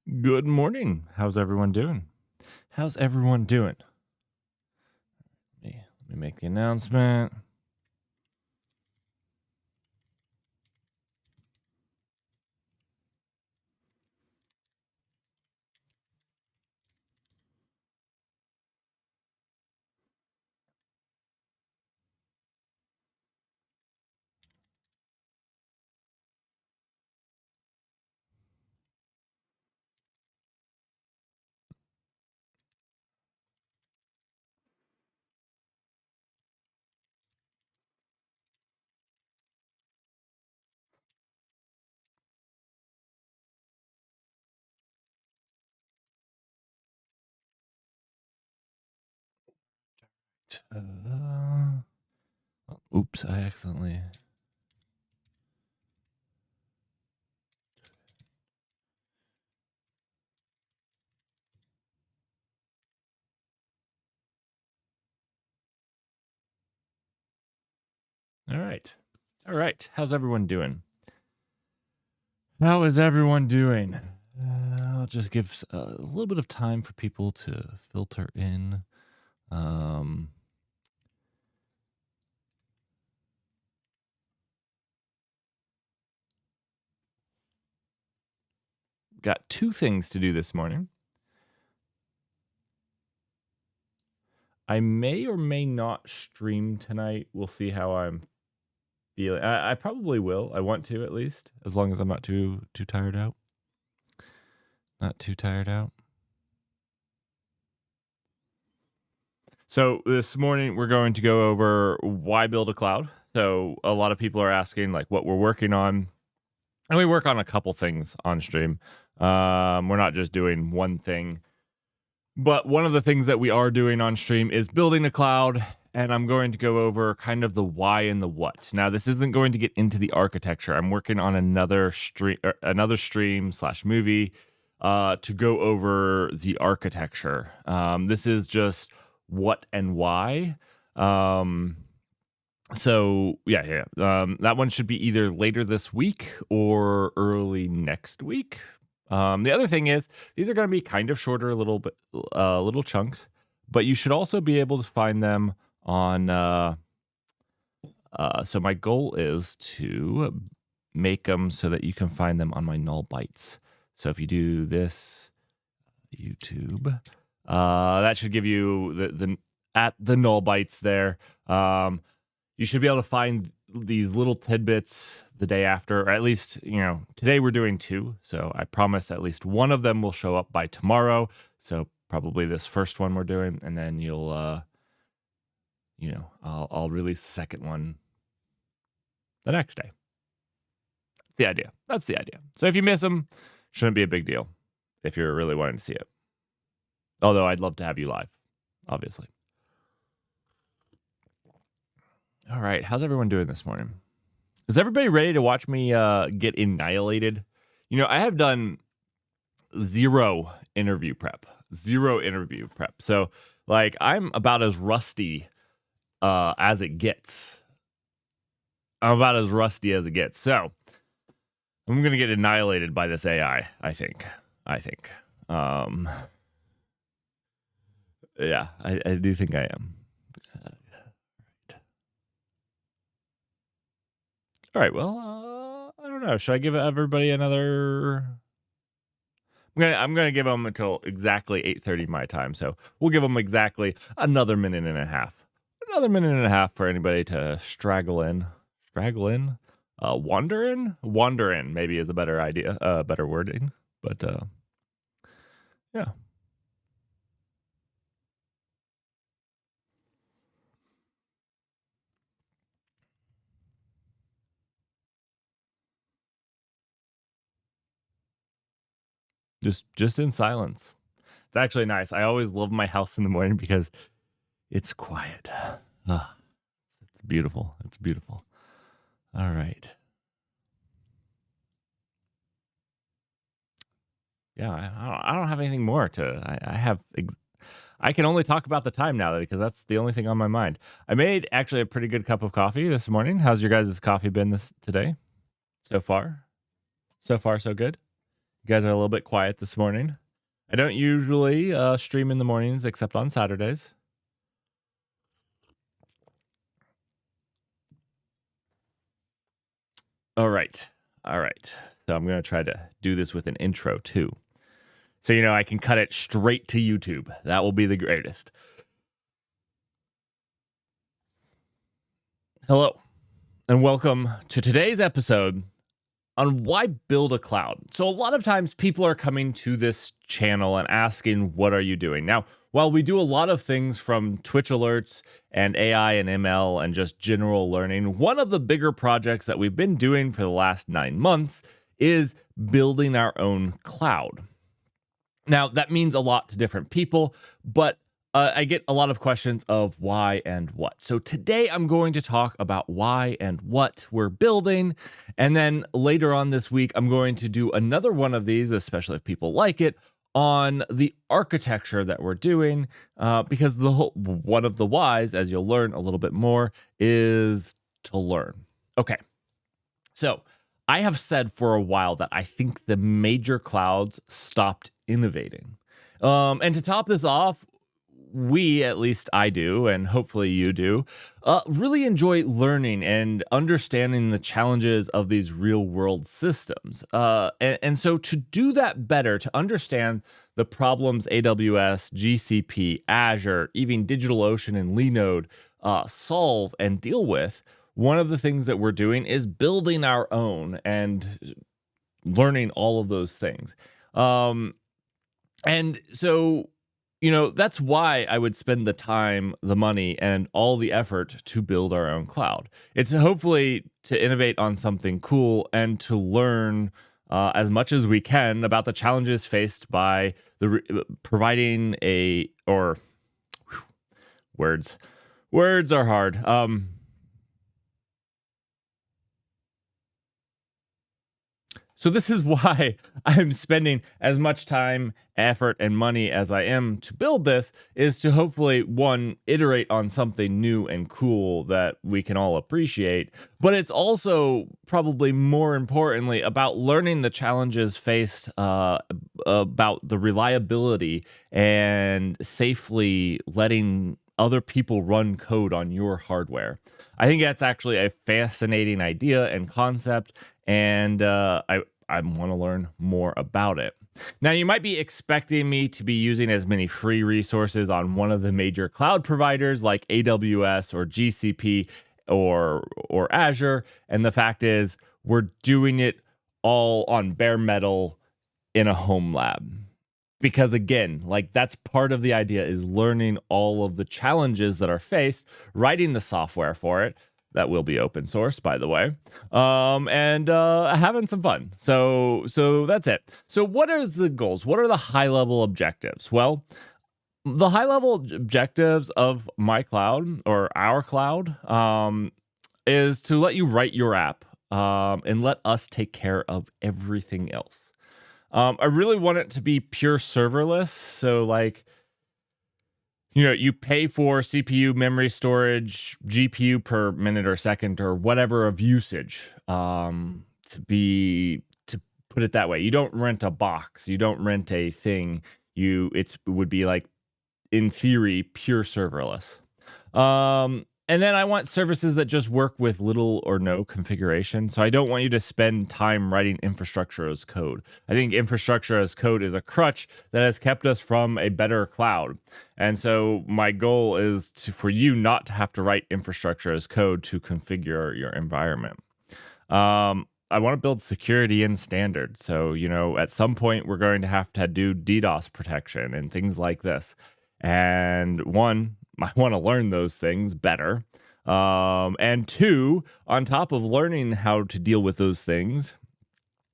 Good morning. How's everyone doing? How's everyone doing? Let me make the announcement. Oops, I accidentally. All right. All right. How's everyone doing? How is everyone doing? I'll just give a little bit of time for people to filter in. Um, got two things to do this morning. I may or may not stream tonight. We'll see how I'm feeling. I probably will. I want to, at least, as long as I'm not too tired out. Not too tired out. So this morning we're going to go over why build a cloud. So a lot of people are asking like what we're working on, and we work on a couple things on stream. We're not just doing one thing, but one of the things that we are doing on stream is building a cloud. And I'm going to go over kind of the why and the what. Now, this isn't going to get into the architecture. I'm working on another stream slash movie to go over the architecture. This is just what and why. So yeah. That one should be either later this week or early next week. The other thing is these are going to be kind of shorter, little chunks, but you should also be able to find them on. So my goal is to make them so that you can find them on my Null Bytes. So if you do this, YouTube, that should give you the at the Null Bytes there. You should be able to find these little tidbits the day after, or at least, today we're doing two. So I promise at least one of them will show up by tomorrow. So probably this first one we're doing, and then you'll, I'll release the second one the next day. That's the idea. So if you miss them, shouldn't be a big deal if you're really wanting to see it. Although I'd love to have you live, obviously. All right. How's everyone doing this morning? Is everybody ready to watch me get annihilated? I have done zero interview prep. So, I'm about as rusty as it gets. So, I'm going to get annihilated by this AI, I think. Yeah, I do think I am. All right. Well, I don't know. Should I give everybody another? I'm gonna give them until exactly 8:30 my time. So we'll give them exactly another minute and a half. Another minute and a half for anybody to straggle in. Wander in. Maybe is a better idea. Better wording. But yeah. Just in silence. It's actually nice. I always love my house in the morning because it's quiet. It's beautiful. All right. Yeah, I don't have anything more to. I can only talk about the time now because that's the only thing on my mind. I made actually a pretty good cup of coffee this morning. How's your guys' coffee been today? So far? So far, so good? You guys are a little bit quiet this morning. I don't usually stream in the mornings except on Saturdays. All right. So I'm going to try to do this with an intro too. So, I can cut it straight to YouTube. That will be the greatest. Hello, and welcome to today's episode on why build a cloud. So a lot of times people are coming to this channel and asking, what are you doing? Now, while we do a lot of things from Twitch alerts and AI and ML and just general learning, one of the bigger projects that we've been doing for the last 9 months is building our own cloud. Now, that means a lot to different people, but I get a lot of questions of why and what. So today I'm going to talk about why and what we're building. And then later on this week, I'm going to do another one of these, especially if people like it, on the architecture that we're doing, because one of the whys, as you'll learn a little bit more, is to learn. Okay, so I have said for a while that I think the major clouds stopped innovating. And to top this off, at least I do, and hopefully you do, really enjoy learning and understanding the challenges of these real world systems. And so to do that better, to understand the problems AWS, GCP, Azure, even DigitalOcean and Linode solve and deal with, one of the things that we're doing is building our own and learning all of those things. And so that's why I would spend the time, the money, and all the effort to build our own cloud. It's hopefully to innovate on something cool and to learn as much as we can about the challenges faced by providing words. Words are hard. So this is why I'm spending as much time, effort, and money as I am to build this, is to hopefully, one, iterate on something new and cool that we can all appreciate. But it's also probably more importantly about learning the challenges faced about the reliability and safely letting other people run code on your hardware. I think that's actually a fascinating idea and concept, and I want to learn more about it. Now, you might be expecting me to be using as many free resources on one of the major cloud providers like AWS or GCP or Azure, and the fact is we're doing it all on bare metal in a home lab. Because again, that's part of the idea, is learning all of the challenges that are faced, writing the software for it, that will be open source, by the way, and having some fun. So that's it. So what are the goals? What are the high-level objectives? Well, the high-level objectives of my cloud, or our cloud, is to let you write your app and let us take care of everything else. I really want it to be pure serverless. So you pay for CPU, memory storage, GPU per minute or second or whatever of usage, to put it that way. You don't rent a box. You don't rent a thing. It would be in theory, pure serverless. And then I want services that just work with little or no configuration. So I don't want you to spend time writing infrastructure as code. I think infrastructure as code is a crutch that has kept us from a better cloud. And so my goal is for you not to have to write infrastructure as code to configure your environment. I want to build security in standard. So, at some point we're going to have to do DDoS protection and things like this. And one, I want to learn those things better. And two, on top of learning how to deal with those things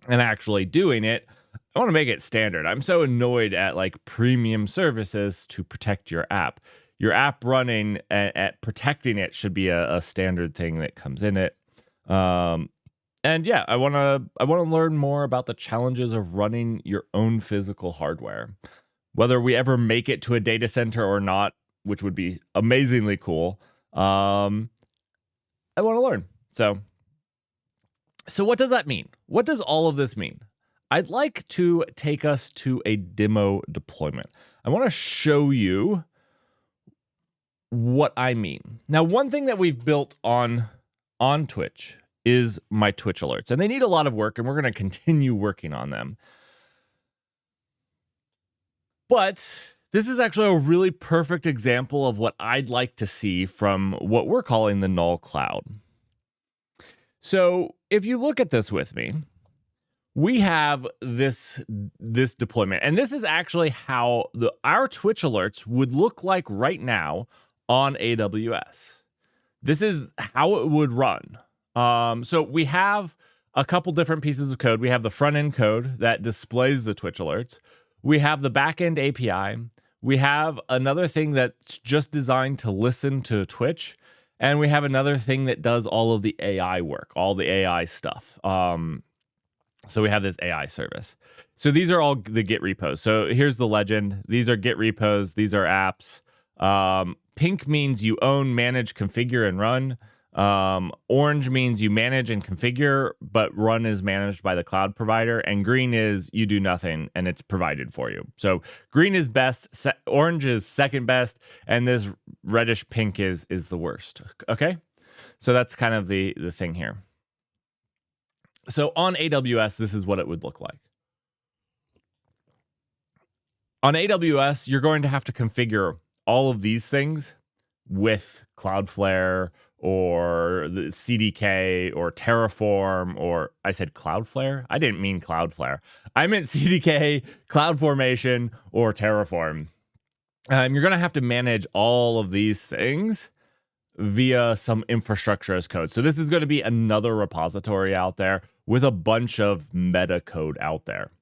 and actually doing it, I want to make it standard. I'm so annoyed at premium services to protect your app. Your app running at protecting it should be a standard thing that comes in it. And yeah, I want to learn more about the challenges of running your own physical hardware. Whether we ever make it to a data center or not, which would be amazingly cool, I want to learn. So what does that mean? What does all of this mean? I'd like to take us to a demo deployment. I want to show you what I mean. Now, one thing that we've built on Twitch is my Twitch alerts, and they need a lot of work, and we're going to continue working on them. But this is actually a really perfect example of what I'd like to see from what we're calling the null cloud. So if you look at this with me, we have this deployment, and this is actually how our Twitch alerts would look like right now on AWS. This is how it would run. So we have a couple different pieces of code. We have the front end code that displays the Twitch alerts. We have the backend API. We have another thing that's just designed to listen to Twitch. And we have another thing that does all of the AI work, all the AI stuff. So we have this AI service. So these are all the Git repos. So here's the legend. These are Git repos. These are apps. Pink means you own, manage, configure, and run. Orange means you manage and configure, but run is managed by the cloud provider. And green is you do nothing and it's provided for you. So green is best, orange is second best, and this reddish pink is the worst. Okay, so that's kind of the thing here. So on AWS, this is what it would look like. On AWS, you're going to have to configure all of these things with Cloudflare or the CDK or Terraform, or I said Cloudflare? I didn't mean Cloudflare. I meant CDK, CloudFormation, or Terraform. You're going to have to manage all of these things via some infrastructure as code. So this is going to be another repository out there with a bunch of meta code out there.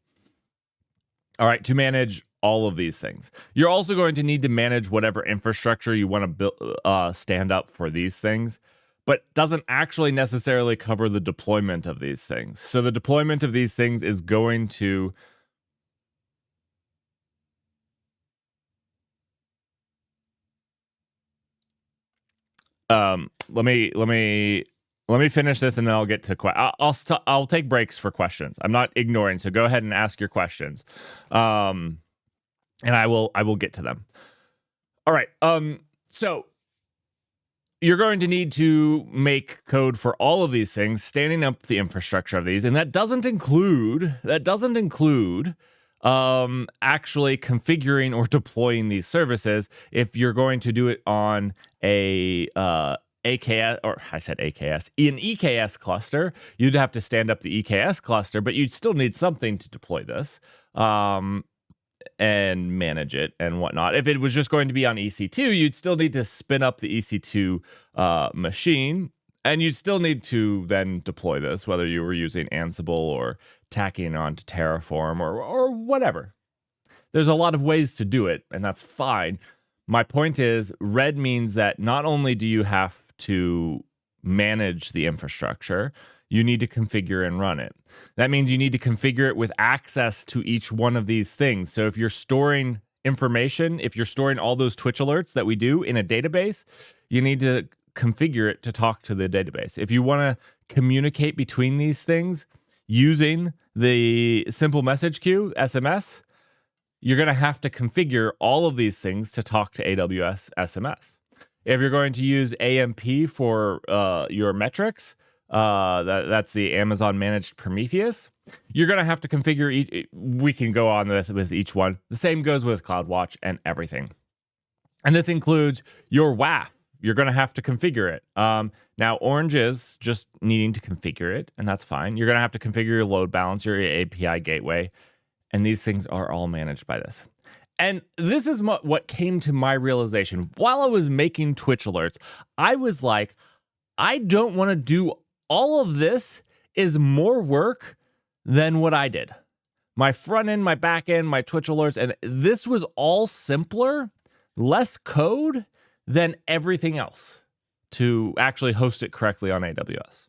All right, to manage all of these things. You're also going to need to manage whatever infrastructure you want to build, stand up for these things, but doesn't actually necessarily cover the deployment of these things. So the deployment of these things is going to let me finish this and then I'll get to I'll take breaks for questions. I'm not ignoring, so go ahead and ask your questions. And I will get to them. All right. So you're going to need to make code for all of these things, standing up the infrastructure of these, and that doesn't include actually configuring or deploying these services. If you're going to do it on a AKS, or I said AKS, an EKS cluster, you'd have to stand up the EKS cluster, but you'd still need something to deploy this. And manage it and whatnot. If it was just going to be on EC2, you'd still need to spin up the EC2 machine, and you'd still need to then deploy this, whether you were using Ansible or tacking onto Terraform or whatever. There's a lot of ways to do it, and that's fine. My point is, red means that not only do you have to manage the infrastructure, you need to configure and run it. That means you need to configure it with access to each one of these things. So if you're storing information, if you're storing all those Twitch alerts that we do in a database, you need to configure it to talk to the database. If you want to communicate between these things using the simple message queue, SMS, you're going to have to configure all of these things to talk to AWS SMS. If you're going to use AMP for your metrics, that's the Amazon Managed Prometheus, you're going to have to configure we can go on with each one. The same goes with CloudWatch and everything. And this includes your WAF. You're going to have to configure it. Now, Orange is just needing to configure it, and that's fine. You're going to have to configure your load balancer, your API gateway, and these things are all managed by this. And this is what came to my realization. While I was making Twitch alerts, I was like, I don't want to do all of this. Is more work than what I did. My front end, my back end, my Twitch alerts, and this was all simpler, less code than everything else to actually host it correctly on AWS.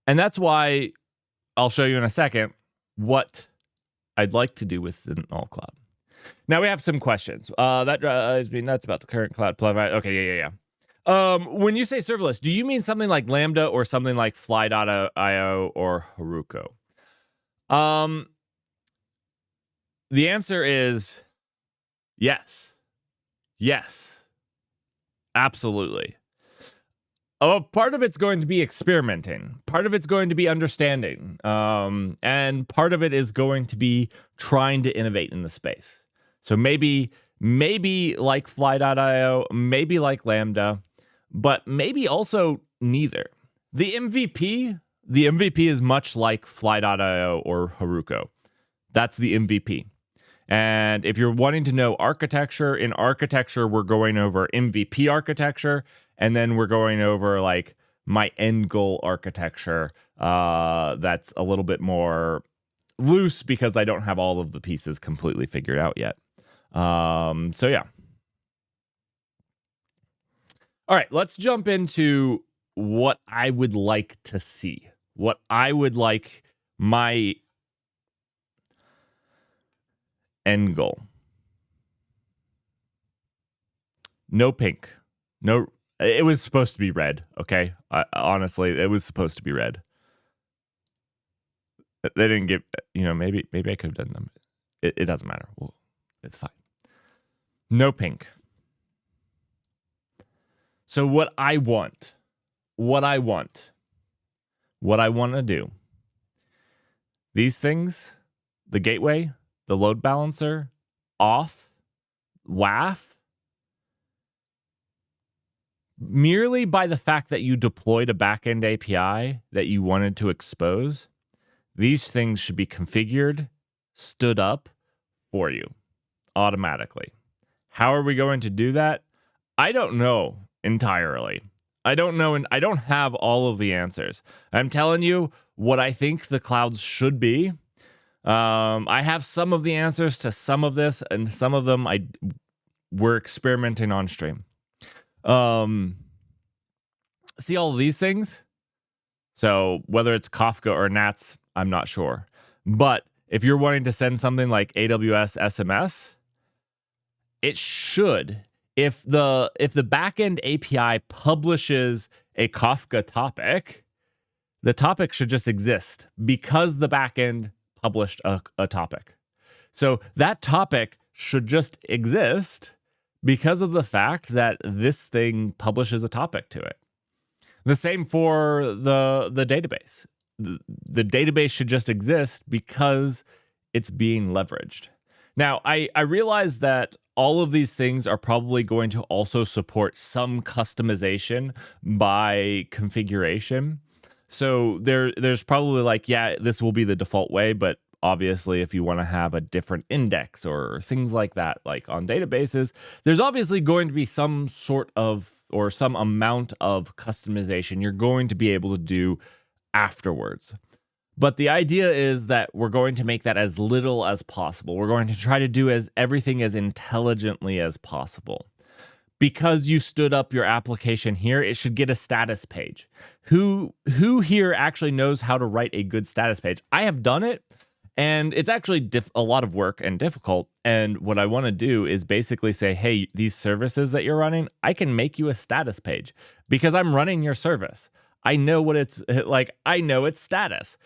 And that's why I'll show you in a second what I'd like to do with the null cloud. Now we have some questions. That drives me nuts about the current cloud provider. Okay, yeah. When you say serverless, do you mean something like Lambda or something like Fly.io or Heroku? The answer is yes. Yes. Absolutely. Part of it's going to be experimenting. Part of it's going to be understanding. And part of it is going to be trying to innovate in the space. So maybe like Fly.io, maybe like Lambda, but maybe also neither. The MVP is much like Fly.io or Heroku. That's the MVP. And if you're wanting to know architecture, in architecture, we're going over MVP architecture, and then we're going over like my end goal architecture. That's a little bit more loose because I don't have all of the pieces completely figured out yet. So yeah. All right, let's jump into what I would like to see. What I would like my end goal. No pink. No, it was supposed to be red, okay? Honestly, it was supposed to be red. They didn't give, maybe I could have done them. It doesn't matter. Well, it's fine. No pink. So what I want to do, these things, the gateway, the load balancer, auth, WAF, merely by the fact that you deployed a backend API that you wanted to expose, these things should be configured, stood up for you automatically. How are we going to do that? I don't know entirely. I don't know, and I don't have all of the answers. I'm telling you what I think the clouds should be. I have some of the answers to some of this, and some of them we're experimenting on stream. See all of these things? So whether it's Kafka or Nats, I'm not sure. But if you're wanting to send something like AWS SMS, it should. If the backend API publishes a Kafka topic, the topic should just exist because the backend published a topic. So that topic should just exist because of the fact that this thing publishes a topic to it. The same for the database. The database should just exist because it's being leveraged. Now, I realize that all of these things are probably going to also support some customization by configuration. So there's probably like, yeah, this will be the default way, but obviously if you want to have a different index or things like that, like on databases, there's obviously going to be some sort of or some amount of customization you're going to be able to do afterwards. But the idea is that we're going to make that as little as possible. We're going to try to do everything as intelligently as possible. Because you stood up your application here, it should get a status page. Who here actually knows how to write a good status page? I have done it, and it's actually a lot of work and difficult. And what I want to do is basically say, hey, these services that you're running, I can make you a status page because I'm running your service. I know what it's like. I know its status.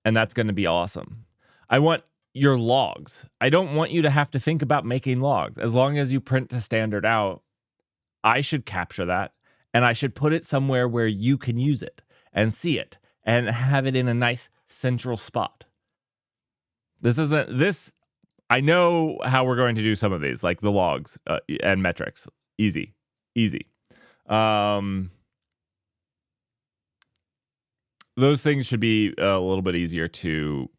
And that's going to be awesome. I want your logs. I don't want you to have to think about making logs. As long as you print to standard out, I should capture that, and I should put it somewhere where you can use it and see it and have it in a nice central spot. I know how we're going to do some of these, like the logs and metrics. Easy. Those things should be a little bit easier to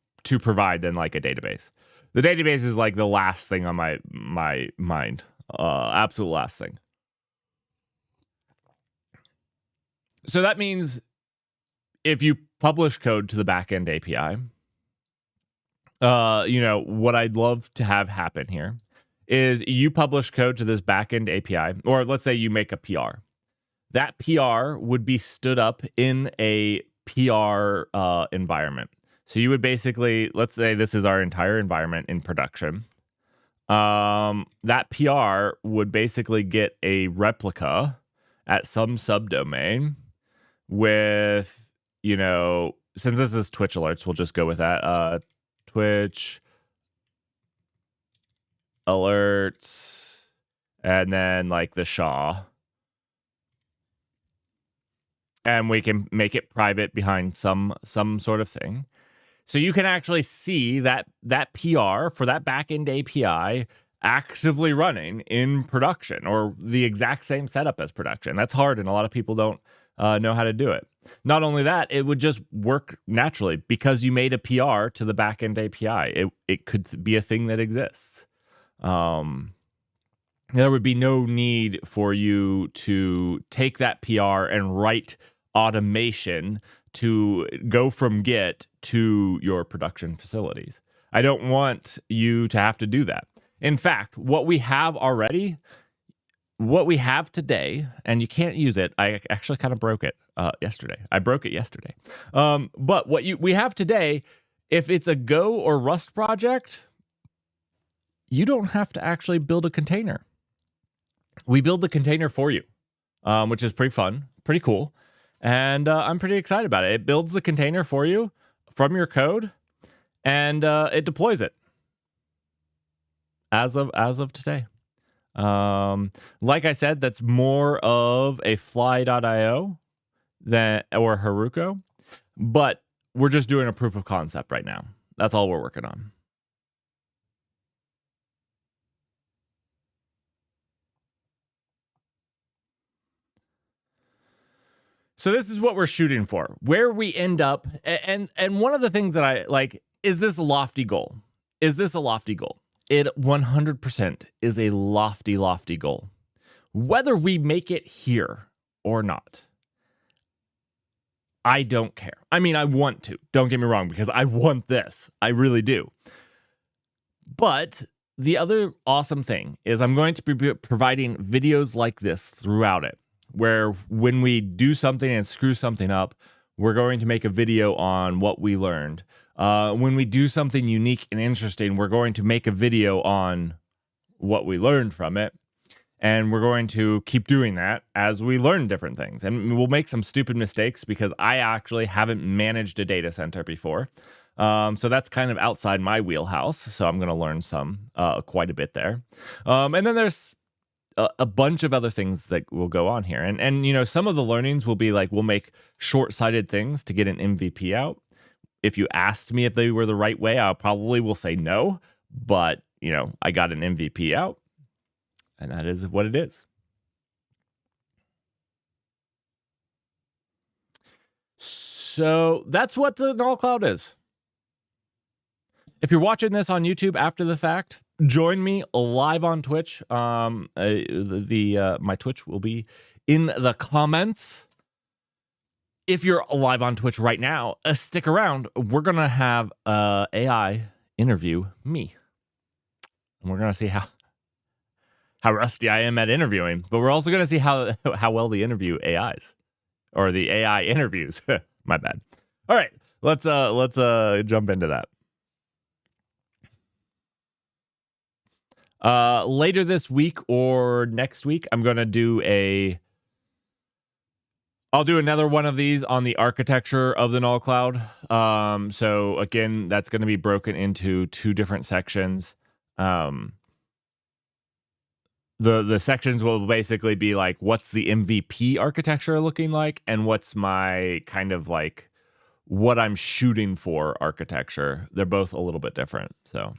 provide than like a database. The database is like the last thing on my mind. Absolute last thing. So that means if you publish code to the backend API, what I'd love to have happen here is you publish code to this backend API, or let's say you make a PR. That PR would be stood up in a PR environment. So you would basically, let's say this is our entire environment in production. That PR would basically get a replica at some subdomain with, you know, since this is Twitch alerts, we'll just go with that. Twitch alerts, and then like the SHA. And we can make it private behind some sort of thing. So you can actually see that PR for that backend API actively running in production, or the exact same setup as production. That's hard, and a lot of people don't know how to do it. Not only that, it would just work naturally because you made a PR to the backend API. It could be a thing that exists. There would be no need for you to take that PR and write automation to go from Git to your production facilities. I don't want you to have to do that. In fact, what we have already, what we have today, and you can't use it. I actually kind of broke it yesterday. I broke it yesterday. But what we have today, if it's a Go or Rust project, you don't have to actually build a container. We build the container for you, which is pretty fun, pretty cool. And I'm pretty excited about it. It builds the container for you from your code, and it deploys it as of today. Like I said, that's more of a Fly.io or Heroku, but we're just doing a proof of concept right now. That's all we're working on. So this is what we're shooting for. Where we end up, and one of the things that I like, is this a lofty goal? Is this a lofty goal? It 100% is a lofty goal. Whether we make it here or not, I don't care. I mean, I want to. Don't get me wrong, because I want this. I really do. But the other awesome thing is I'm going to be providing videos like this throughout it, where when we do something and screw something up, we're going to make a video on what we learned. When we do something unique and interesting, we're going to make a video on what we learned from it. And we're going to keep doing that as we learn different things. And we'll make some stupid mistakes because I actually haven't managed a data center before. So that's kind of outside my wheelhouse. So I'm going to learn quite a bit there. And then there's a bunch of other things that will go on here. And you know, some of the learnings will be like, we'll make short-sighted things to get an MVP out. If you asked me if they were the right way, I probably will say no. But, you know, I got an MVP out, and that is what it is. So that's what the Null Cloud is. If you're watching this on YouTube after the fact, join me live on Twitch. My Twitch will be in the comments. If you're live on Twitch right now, stick around. We're gonna have AI interview me, and we're gonna see how rusty I am at interviewing. But we're also gonna see how well the interview AIs or the AI interviews. My bad. All right, let's jump into that. Later this week or next week, I'm gonna I'll do another one of these on the architecture of the Null Cloud. So again, that's going to be broken into two different sections. The sections will basically be like, what's the MVP architecture looking like, and what's my kind of like what I'm shooting for architecture. They're both a little bit different, so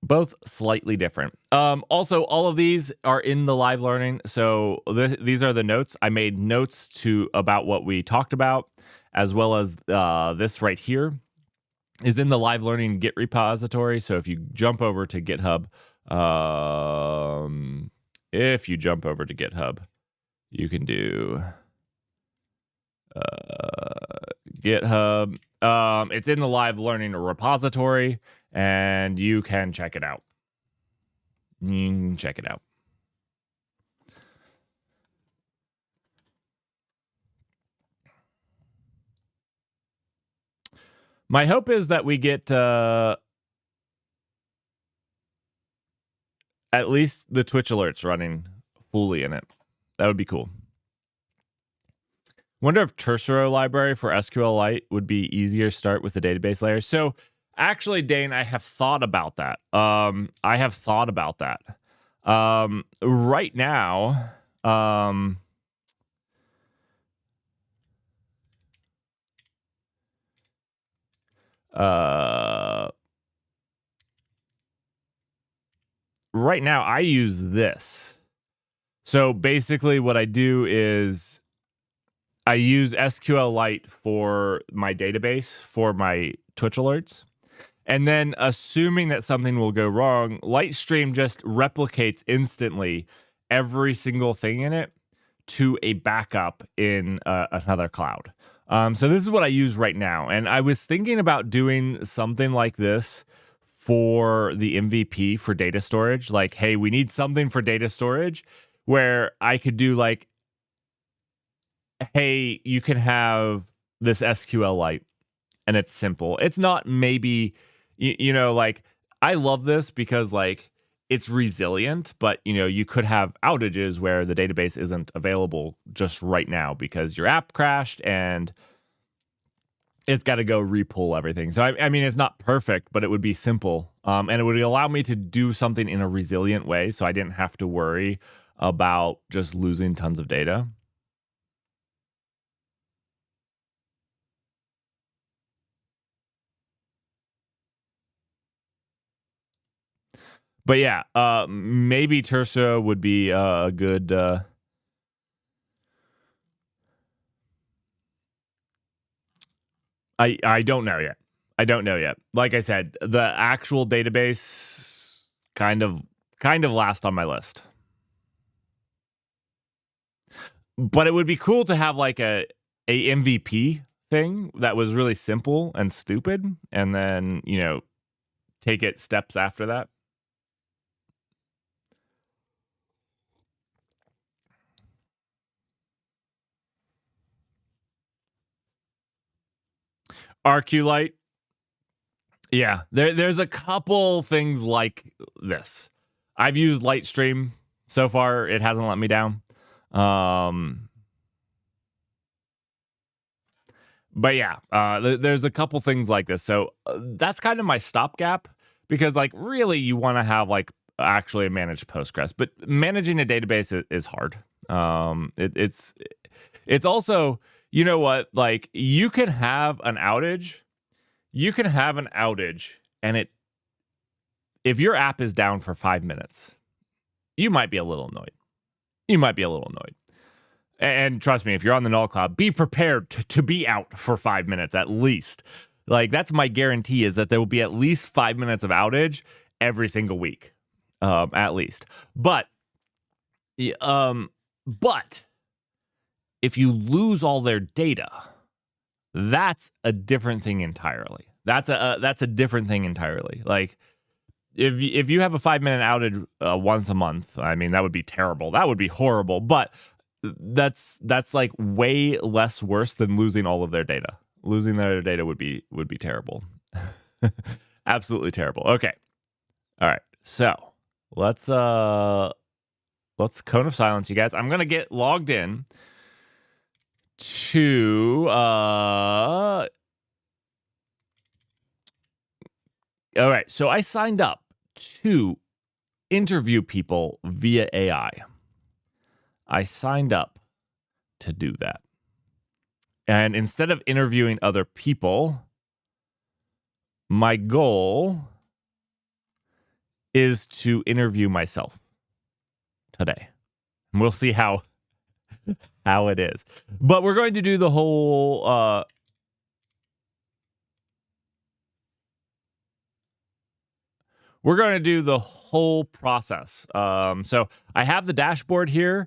both slightly different. Also, all of these are in the live learning. So these are the notes. I made notes about what we talked about, as well as this right here is in the live learning Git repository. So if you jump over to GitHub, you can do GitHub. It's in the live learning repository, and you can check it out. My hope is that we get at least the Twitch alerts running fully in it. That would be cool. Wonder if Tercero library for SQLite would be easier to start with the database layer. So actually, Dane, I have thought about that. Right now, right now I use this. So basically what I do is I use SQLite for my database for my Twitch alerts. And then assuming that something will go wrong, Lightstream just replicates instantly every single thing in it to a backup in another cloud. So this is what I use right now. And I was thinking about doing something like this for the MVP for data storage. Like, hey, we need something for data storage where I could do like, hey, you can have this SQLite and it's simple. It's not maybe, you know, like I love this because like it's resilient, but you know, you could have outages where the database isn't available just right now because your app crashed and it's got to go repull everything. So I mean, it's not perfect, but it would be simple. And it would allow me to do something in a resilient way. So I didn't have to worry about just losing tons of data. But yeah, maybe Terso would be a good. I don't know yet. I don't know yet. Like I said, the actual database kind of last on my list. But it would be cool to have like a MVP thing that was really simple and stupid, and then you know take it steps after that. RQLite. Yeah, there's a couple things like this. I've used Lightstream so far; it hasn't let me down. But yeah, there's a couple things like this. So that's kind of my stopgap because, like, really, you want to have like actually a managed Postgres, but managing a database is hard. It's also, you know what, like you can have an outage. You can have an outage, and if your app is down for 5 minutes, you might be a little annoyed. And trust me, if you're on the null cloud, be prepared to be out for 5 minutes at least. Like that's my guarantee is that there will be at least 5 minutes of outage every single week, at least. But if you lose all their data, that's a different thing entirely. That's a different thing entirely. Like if you have a 5-minute outage once a month, I mean that would be terrible. That would be horrible. But that's like way less worse than losing all of their data. Losing their data would be terrible. Absolutely terrible. Okay. All right. So let's cone of silence, you guys. I'm gonna get logged in to all right, so I signed up to interview people via AI. I signed up to do that. And instead of interviewing other people, my goal is to interview myself today. And we'll see how it is. But we're going to do the whole process. So I have the dashboard here.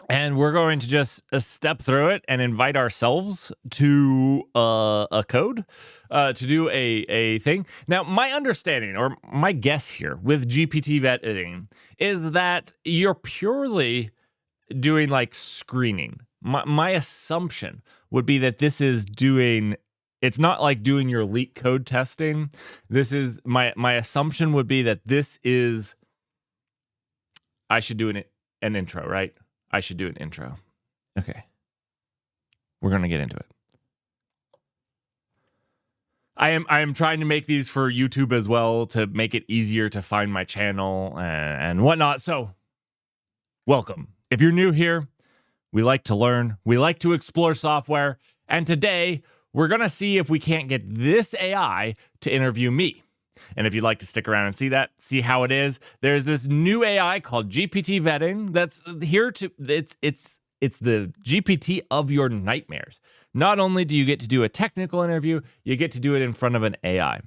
And we're going to just step through it and invite ourselves to a code to do a thing. Now, my understanding or my guess here with GPT vetting is that you're purely doing like screening. My assumption would be that this is doing It's not like doing your leak code testing. This is my assumption would be that this is, I should do an intro, right? I should do an intro. Okay. We're going to get into it. I am trying to make these for YouTube as well to make it easier to find my channel and whatnot. So, welcome. If you're new here, we like to learn. We like to explore software. And today, we're going to see if we can't get this AI to interview me. And if you'd like to stick around and see how it is, there's this new AI called GPT Vetting that's here to, it's the GPT of your nightmares. Not only do you get to do a technical interview, you get to do it in front of an AI.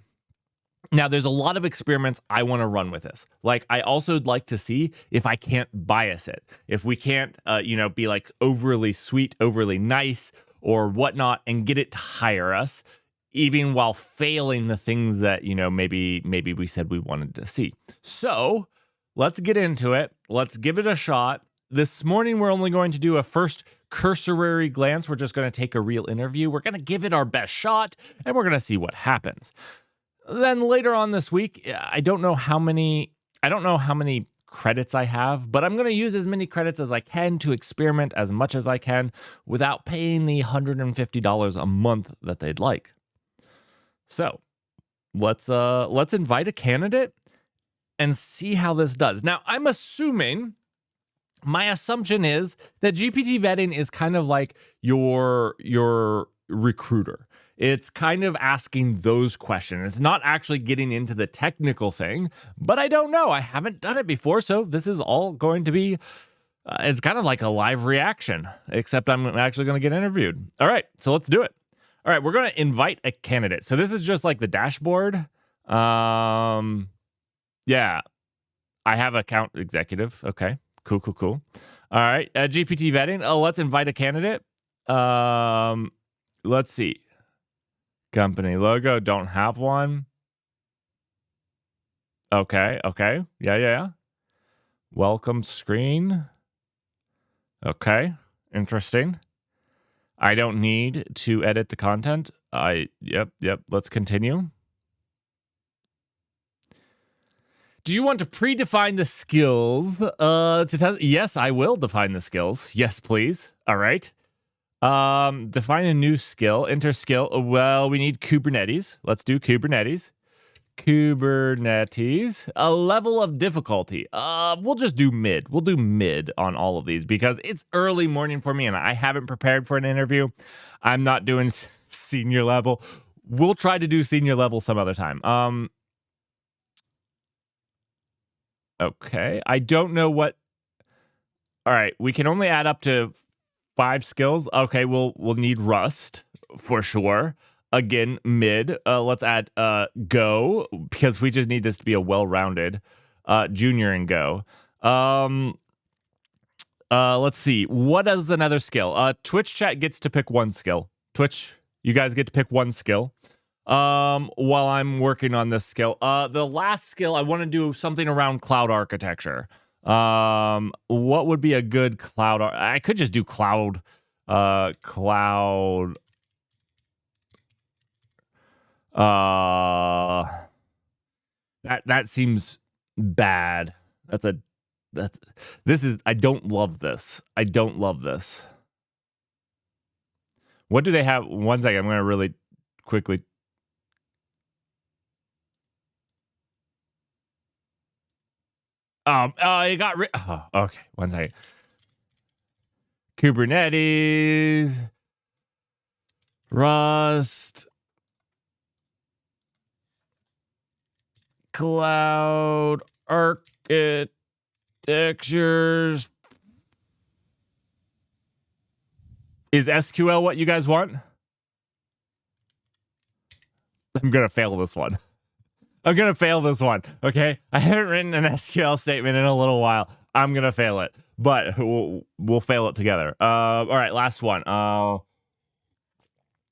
Now, there's a lot of experiments I want to run with this. Like, I also would like to see if I can't bias it, if we can't, be like overly sweet, overly nice, or whatnot, and get it to hire us, even while failing the things that maybe we said we wanted to see. So, let's get into it. Let's give it a shot. This morning, we're only going to do a first cursory glance. We're just going to take a real interview. We're going to give it our best shot, and we're going to see what happens. Then later on this week, I don't know how many credits I have, but I'm going to use as many credits as I can to experiment as much as I can without paying the $150 a month that they'd like. So let's invite a candidate and see how this does. Now, my assumption is that GPT vetting is kind of like your recruiter. It's kind of asking those questions. It's not actually getting into the technical thing, but I don't know. I haven't done it before, so this is all going to be, it's kind of like a live reaction, except I'm actually going to get interviewed. All right, so let's do it. All right, we're going to invite a candidate. So this is just like the dashboard. Yeah, I have account executive. Okay. Cool. All right. GPT vetting. Oh, let's invite a candidate. Let's see. Company logo. Don't have one. Okay. Yeah. Welcome screen. Okay. Interesting. I don't need to edit the content. Yep. Let's continue. Do you want to predefine the skills to test? Yes, I will define the skills. Yes, please. All right. Define a new skill. Enter skill. Well, we need Kubernetes. Let's do Kubernetes. A level of difficulty. We'll just do mid. We'll do mid on all of these because it's early morning for me and I haven't prepared for an interview. I'm not doing senior level. We'll try to do senior level some other time. Okay, I don't know what. All right, we can only add up to 5 skills. Okay, we'll need Rust for sure. Again, mid. Let's add Go because we just need this to be a well-rounded junior in Go. Let's see. What is another skill? Twitch chat gets to pick one skill. Twitch, you guys get to pick one skill. While I'm working on this skill. The last skill, I want to do something around cloud architecture. What would be a good cloud? I could just do cloud. That seems bad. I don't love this. What do they have? One second, I'm going to really quickly. It got okay, one second. Kubernetes, Rust, cloud architectures. Is SQL what you guys want? I'm gonna fail this one. Okay, I haven't written an SQL statement in a little while. I'm gonna fail it, but we'll fail it together. All right, last one.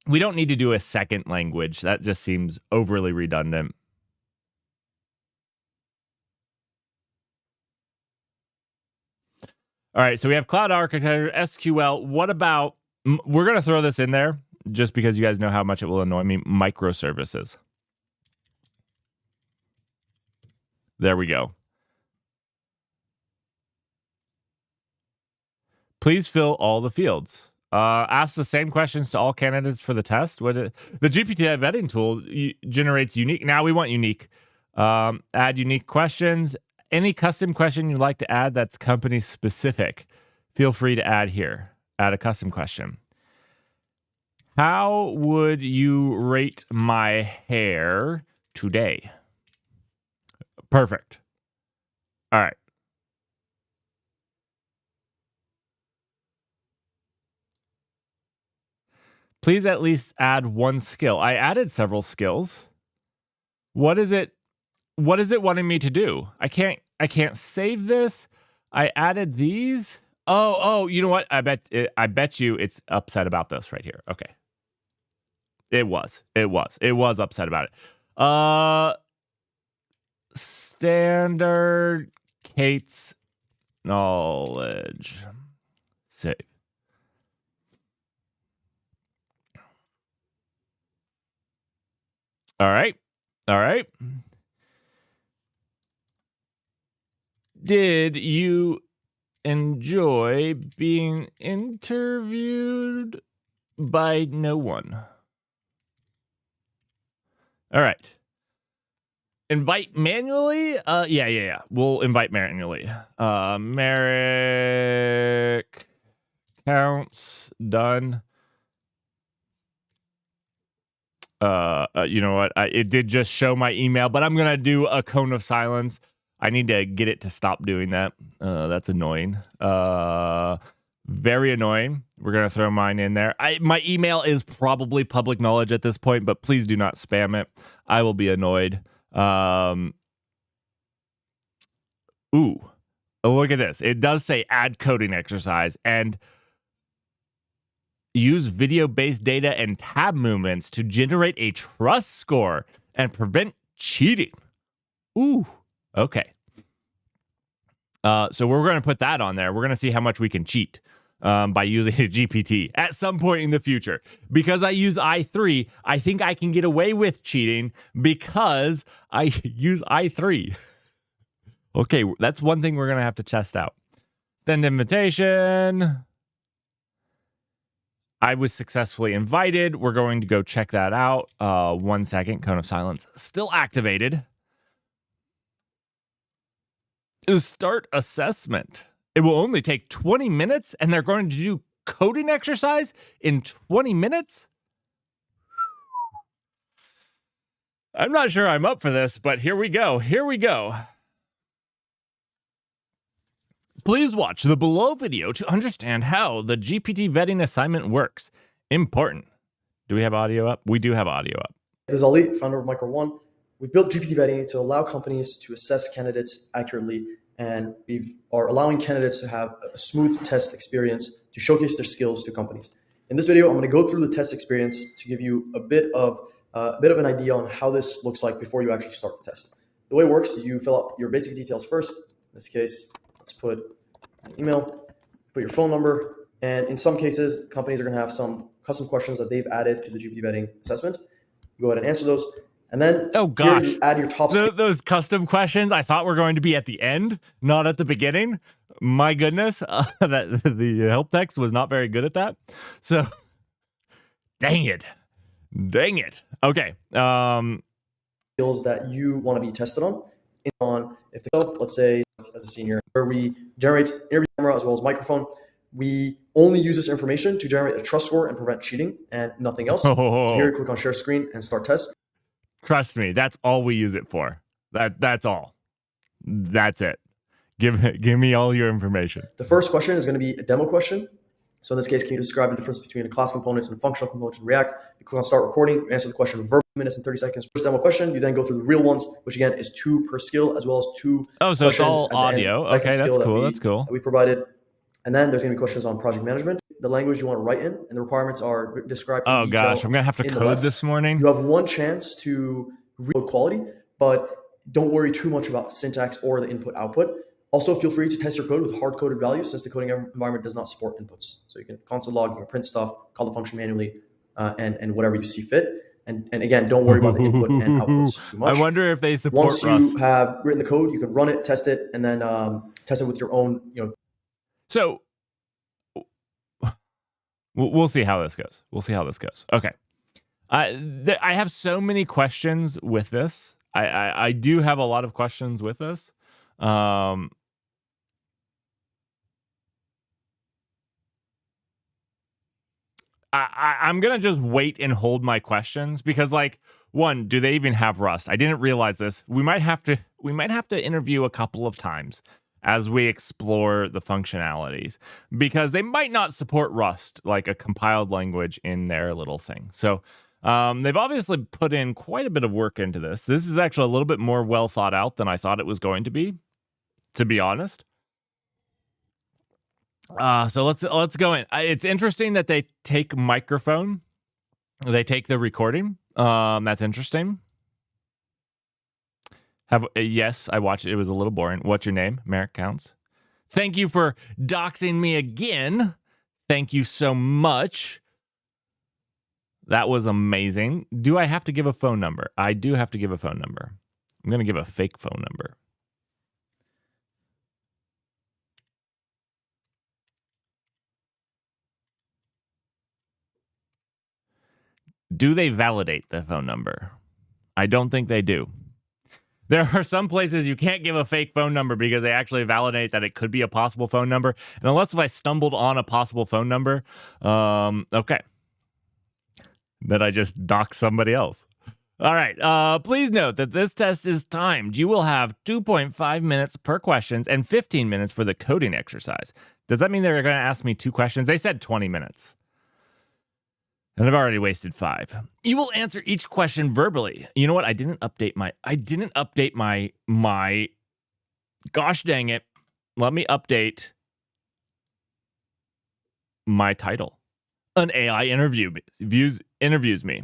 We don't need to do a second language. That just seems overly redundant. All right, so we have cloud architecture, SQL. What about, we're gonna throw this in there just because you guys know how much it will annoy me, microservices. There we go. Please fill all the fields. Ask the same questions to all candidates for the test. The GPT vetting tool generates unique. Now we want unique. Add unique questions. Any custom question you'd like to add that's company specific, feel free to add here. Add a custom question. How would you rate my hair today? Perfect. All right. Please at least add one skill. I added several skills. What is it wanting me to do? I can't save this. I added these. Oh, you know what? I bet you it's upset about this right here. Okay. It was upset about it. Standard Kate's knowledge. Save. All right. Did you enjoy being interviewed by no one? All right. Invite manually? Yeah. We'll invite manually. Merrick counts done. You know what? It did just show my email, but I'm going to do a cone of silence. I need to get it to stop doing that. That's annoying. Very annoying. We're going to throw mine in there. My email is probably public knowledge at this point, but please do not spam it. I will be annoyed. Ooh, look at this. It does say add coding exercise and use video-based data and tab movements to generate a trust score and prevent cheating. Ooh, okay. So we're going to put that on there. We're going to see how much we can cheat by using a GPT at some point in the future. Because I use i3, I think I can get away with cheating because I use i3. Okay, that's one thing we're going to have to test out. Send invitation. I was successfully invited. We're going to go check that out. 1 second. Cone of silence still activated. Start assessment. It will only take 20 minutes, and they're going to do coding exercise in 20 minutes? I'm not sure I'm up for this, but here we go. Please watch the below video to understand how the GPT vetting assignment works. Important. Do we have audio up? We do have audio up. This is Ali, founder of Micro1. We built GPT vetting to allow companies to assess candidates accurately, and we are allowing candidates to have a smooth test experience to showcase their skills to companies. In this video, I'm going to go through the test experience to give you a bit of an idea on how this looks like before you actually start the test. The way it works is you fill out your basic details first. In this case, let's put an email, put your phone number, and in some cases, companies are going to have some custom questions that they've added to the GPT vetting assessment. You go ahead and answer those. And then you add your top those custom questions I thought were going to be at the end, not at the beginning. My goodness, that the help text was not very good at that. So, dang it. Okay. Skills that you want to be tested on. If let's say as a senior, where we generate interview camera as well as microphone, we only use this information to generate a trust score and prevent cheating and nothing else. So here, click on share screen and start test. Trust me, that's all we use it for. That's all. That's it. Give me all your information. The first question is going to be a demo question. So in this case, can you describe the difference between a class component and a functional component in React? You click on start recording, you answer the question verbally, minutes and 30 seconds. First demo question, you then go through the real ones, which again is 2 per skill, as well as 2 so it's all audio. Okay, that's cool. That we provided. And then there's going to be questions on project management, the language you want to write in, and the requirements are described in detail. Gosh, I'm going to have to code this morning. You have one chance to read quality, but don't worry too much about syntax or the input-output. Also, feel free to test your code with hard-coded values since the coding environment does not support inputs. So you can console log, you can print stuff, call the function manually, and whatever you see fit. And again, don't worry about the input and outputs too much. I wonder if they support Once Rust. you have written the code, you can run it, test it, and then test it with your own, So we'll see how this goes. Okay. I have so many questions with this. I do have a lot of questions with this. I'm gonna just wait and hold my questions because, like, one, do they even have Rust? I didn't realize this. We might have to interview a couple of times as we explore the functionalities because they might not support Rust, like a compiled language, in their little thing. So they've obviously put in quite a bit of work into this. This is actually a little bit more well thought out than I thought it was going to be honest. So let's go in. It's interesting that they take microphone. They take the recording. That's interesting. Yes, I watched it. It was a little boring. What's your name? Merrick Counts. Thank you for doxing me again. Thank you so much. That was amazing. Do I have to give a phone number? I do have to give a phone number. I'm going to give a fake phone number. Do they validate the phone number? I don't think they do. There are some places you can't give a fake phone number because they actually validate that it could be a possible phone number. And unless if I stumbled on a possible phone number, okay. Then I just dox somebody else. All right. Please note that this test is timed. You will have 2.5 minutes per questions and 15 minutes for the coding exercise. Does that mean they're going to ask me 2 questions? They said 20 minutes. And I've already wasted 5. You will answer each question verbally. You know what? I didn't update my gosh dang it. Let me update my title. An AI interviews me.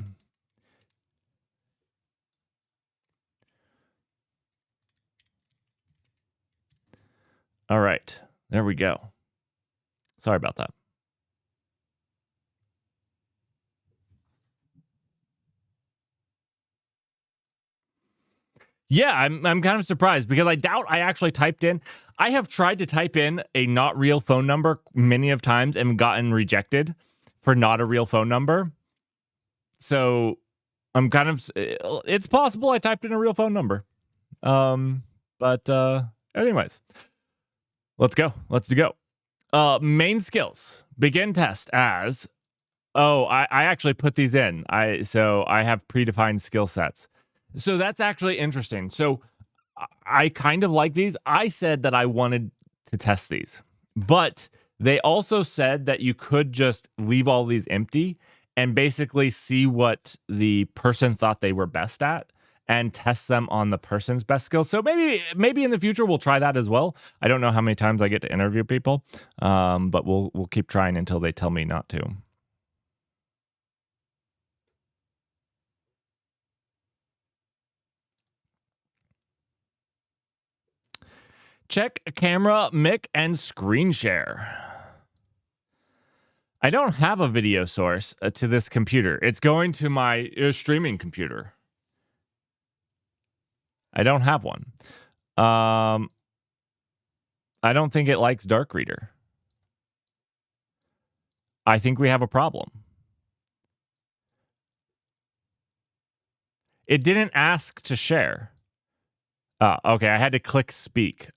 All right. There we go. Sorry about that. Yeah, I'm kind of surprised because I doubt I actually typed in. I have tried to type in a not real phone number many of times and gotten rejected for not a real phone number. So I'm kind of, it's possible I typed in a real phone number. But anyways, let's go. Main skills. Begin test as, I actually put these in. So I have predefined skill sets. So that's actually interesting. So I kind of like these. I said that I wanted to test these, but they also said that you could just leave all these empty and basically see what the person thought they were best at and test them on the person's best skills. So maybe in the future we'll try that as well. I don't know how many times I get to interview people, but we'll keep trying until they tell me not to. Check camera, mic, and screen share. I don't have a video source to this computer. It's going to my streaming computer. I don't have one. I don't think it likes Dark Reader. I think we have a problem. It didn't ask to share. Okay, I had to click speak.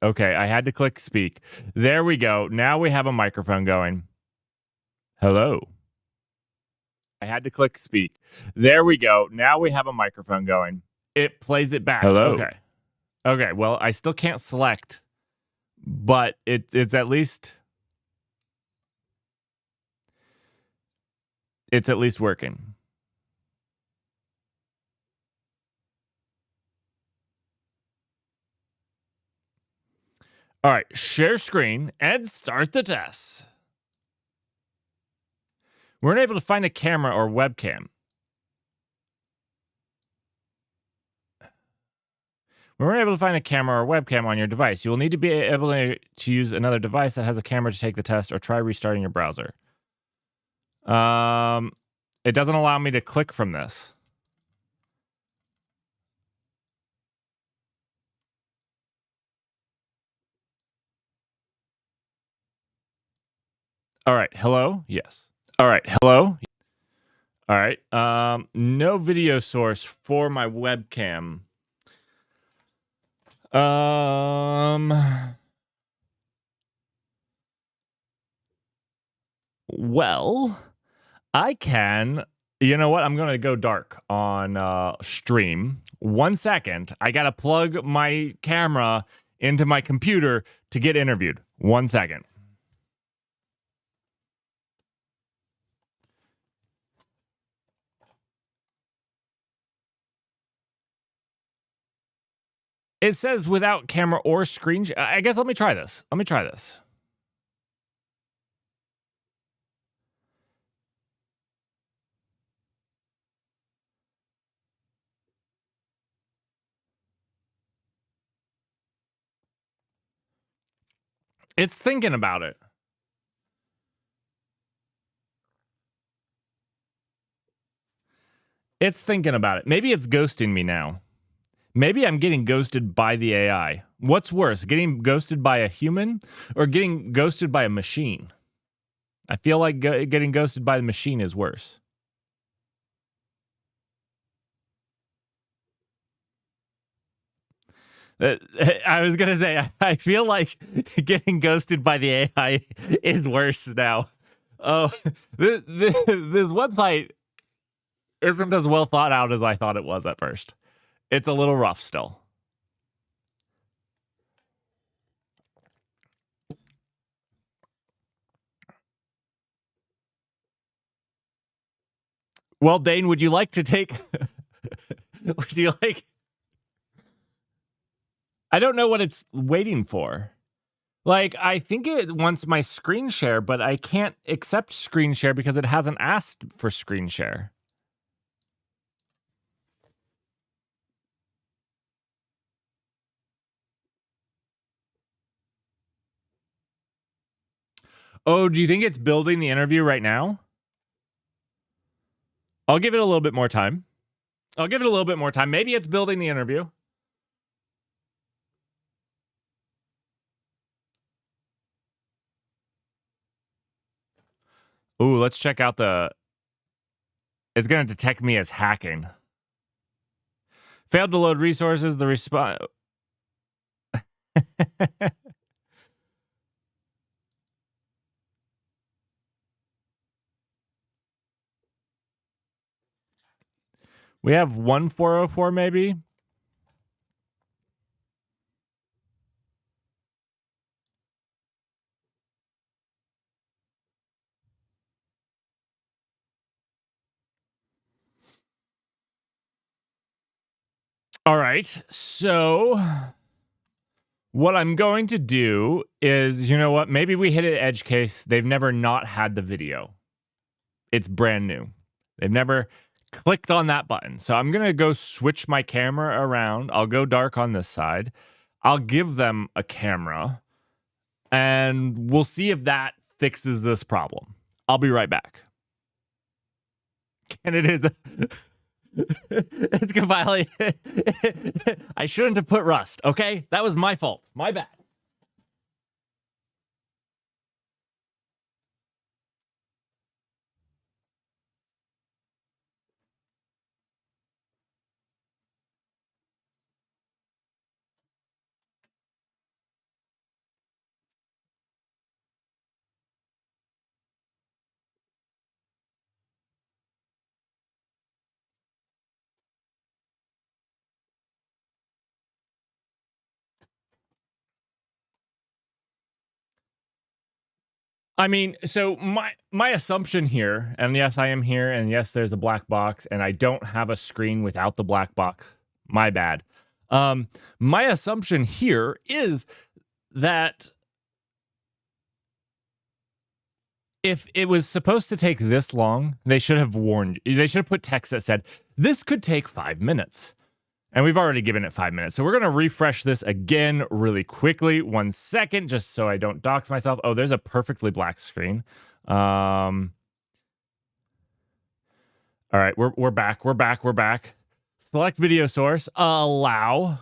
There we go. Now we have a microphone going. Hello. I had to click speak. There we go. Now we have a microphone going. It plays it back. Hello. Okay, well, I still can't select, but it's at least working. All right, share screen and start the test. We weren't able to find a camera or webcam. On your device. You will need to be able to use another device that has a camera to take the test or try restarting your browser. It doesn't allow me to click from this. All right. Hello? Yes. All right. Hello? All right. No video source for my webcam. Well, I can. You know what? I'm going to go dark on stream. 1 second. I got to plug my camera into my computer to get interviewed. 1 second. It says without camera or screen. I guess let me try this. It's thinking about it. It's thinking about it. Maybe it's ghosting me now. Maybe I'm getting ghosted by the AI. What's worse, getting ghosted by a human or getting ghosted by a machine? I feel like getting ghosted by the machine is worse. I was going to say, I feel like getting ghosted by the AI is worse now. Oh, this website isn't as well thought out as I thought it was at first. It's a little rough still. Well, Dane, would you like to take... would you like... I don't know what it's waiting for. Like, I think it wants my screen share, but I can't accept screen share because it hasn't asked for screen share. Oh, do you think it's building the interview right now? I'll give it a little bit more time. Maybe it's building the interview. Ooh, let's check out the... It's going to detect me as hacking. Failed to load resources. The response... We have 1404 maybe. All right. So what I'm going to do is, you know what? Maybe we hit an edge case. They've never not had the video. It's brand new. They've never clicked on that button. So I'm going to go switch my camera around. I'll go dark on this side. I'll give them a camera and we'll see if that fixes this problem. I'll be right back. And it is... it's compiling. I shouldn't have put Rust, okay? That was my fault. My bad. I mean, so my assumption here, and yes, I am here, and yes, there's a black box, and I don't have a screen without the black box. My bad. My assumption here is that if it was supposed to take this long, they should have warned. They should have put text that said, this could take 5 minutes. And we've already given it 5 minutes. So we're going to refresh this again really quickly. 1 second, just so I don't dox myself. Oh, there's a perfectly black screen. All right, we're back. We're back. Select video source. Allow.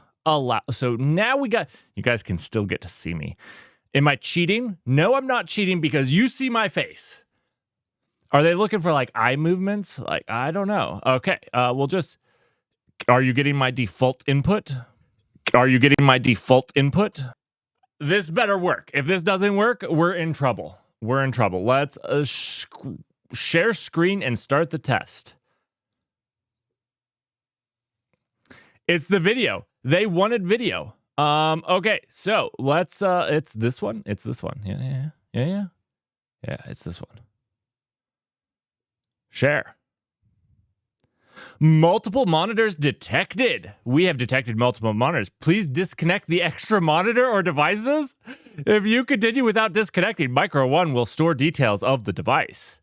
So now you guys can still get to see me. Am I cheating? No, I'm not cheating because you see my face. Are they looking for like eye movements? Like, I don't know. Okay, are you getting my default input? This better work. If this doesn't work, we're in trouble. Let's share screen and start the test. It's the video. They wanted video. Okay, so let's it's this one. Yeah, it's this one. Share. Multiple monitors detected. We have detected multiple monitors. Please disconnect the extra monitor or devices. If you continue without disconnecting, Micro One will store details of the device.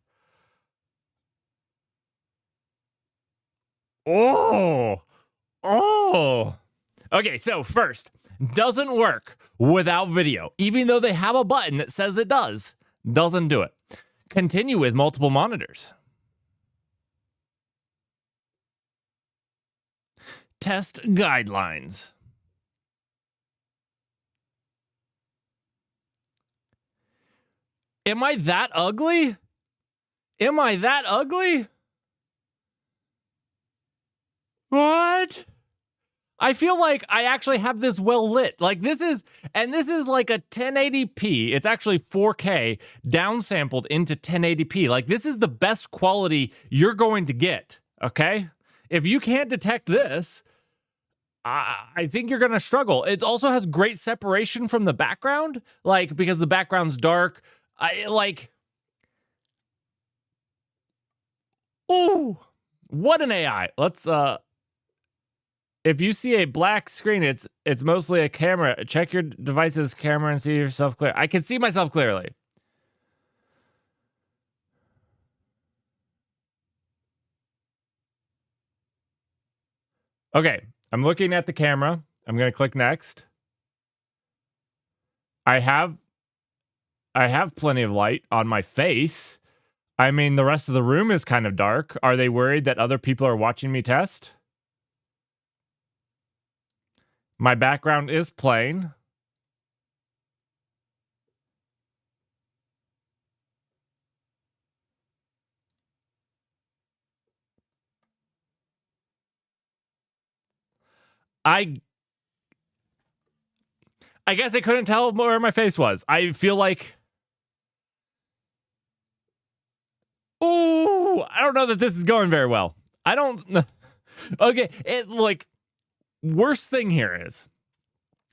Oh. Okay, so first, doesn't work without video. Even though they have a button that says it does, doesn't do it. Continue with multiple monitors. Test guidelines. Am I that ugly? What? I feel like I actually have this well lit. Like this is like a 1080p. It's actually 4K downsampled into 1080p. Like this is the best quality you're going to get, okay? If you can't detect this, I think you're going to struggle. It also has great separation from the background, like because the background's dark. Ooh, what an AI. Let's if you see a black screen, it's mostly a camera. Check your device's camera and see yourself clear. I can see myself clearly. Okay, I'm looking at the camera. I'm going to click next. I have plenty of light on my face. I mean, the rest of the room is kind of dark. Are they worried that other people are watching me test? My background is plain. I guess I couldn't tell where my face was. I feel like... Ooh, I don't know that this is going very well. I don't... Okay, worst thing here is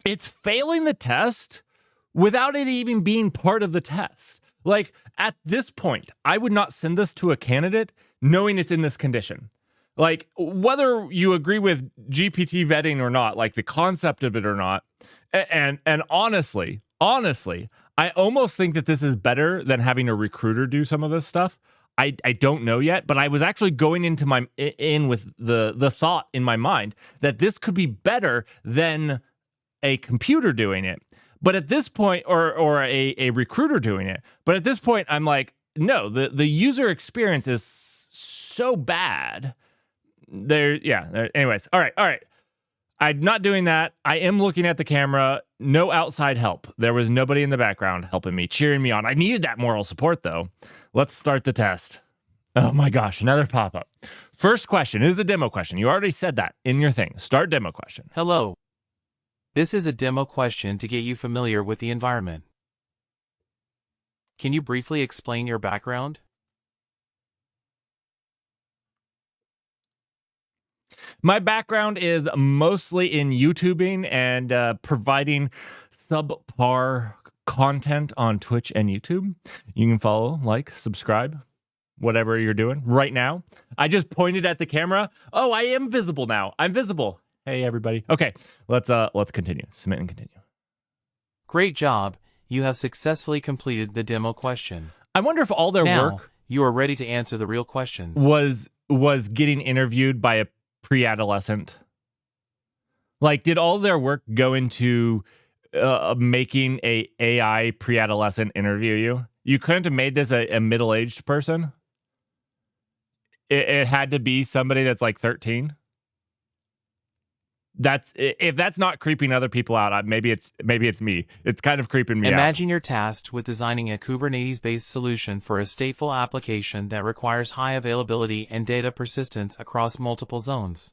it's failing the test without it even being part of the test. Like, at this point, I would not send this to a candidate knowing it's in this condition. Like, whether you agree with GPT vetting or not, like the concept of it or not, and honestly, I almost think that this is better than having a recruiter do some of this stuff. I don't know yet, but I was actually going into with the thought in my mind that this could be better than a computer doing it. But at this point, or a recruiter doing it. But at this point, I'm like, no, the user experience is so bad. Anyways, all right. I'm not doing that. I am looking at the camera. No outside help. There was nobody in the background helping me, cheering me on. I needed that moral support, though. Let's start the test. Oh my gosh, another pop-up. First question is a demo question. You already said that in your thing. Start demo question. Hello. This is a demo question to get you familiar with the environment. Can you briefly explain your background? My background is mostly in YouTubing and providing subpar content on Twitch and YouTube. You can follow, like, subscribe, whatever you're doing right now. I just pointed at the camera. Oh, I am visible now. I'm visible. Hey, everybody. Okay, let's continue. Submit and continue. Great job. You have successfully completed the demo question. I wonder if all their work you are ready to answer the real questions. Was getting interviewed by a pre-adolescent. Like, did all their work go into making a AI pre-adolescent interview you? You couldn't have made this a middle-aged person? it had to be somebody that's like 13. If that's not creeping other people out, maybe it's me. It's kind of creeping me out. Imagine you're tasked with designing a Kubernetes-based solution for a stateful application that requires high availability and data persistence across multiple zones.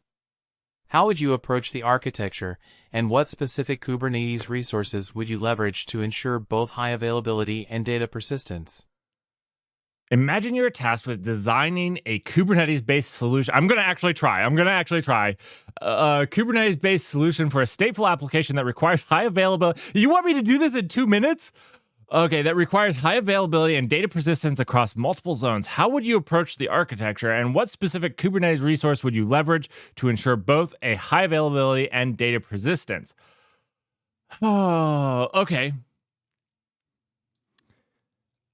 How would you approach the architecture, and what specific Kubernetes resources would you leverage to ensure both high availability and data persistence? Imagine you're tasked with designing a Kubernetes-based solution. I'm going to actually try. A Kubernetes-based solution for a stateful application that requires high availability. You want me to do this in 2 minutes? Okay, that requires high availability and data persistence across multiple zones. How would you approach the architecture, and what specific Kubernetes resource would you leverage to ensure both a high availability and data persistence? Oh, okay.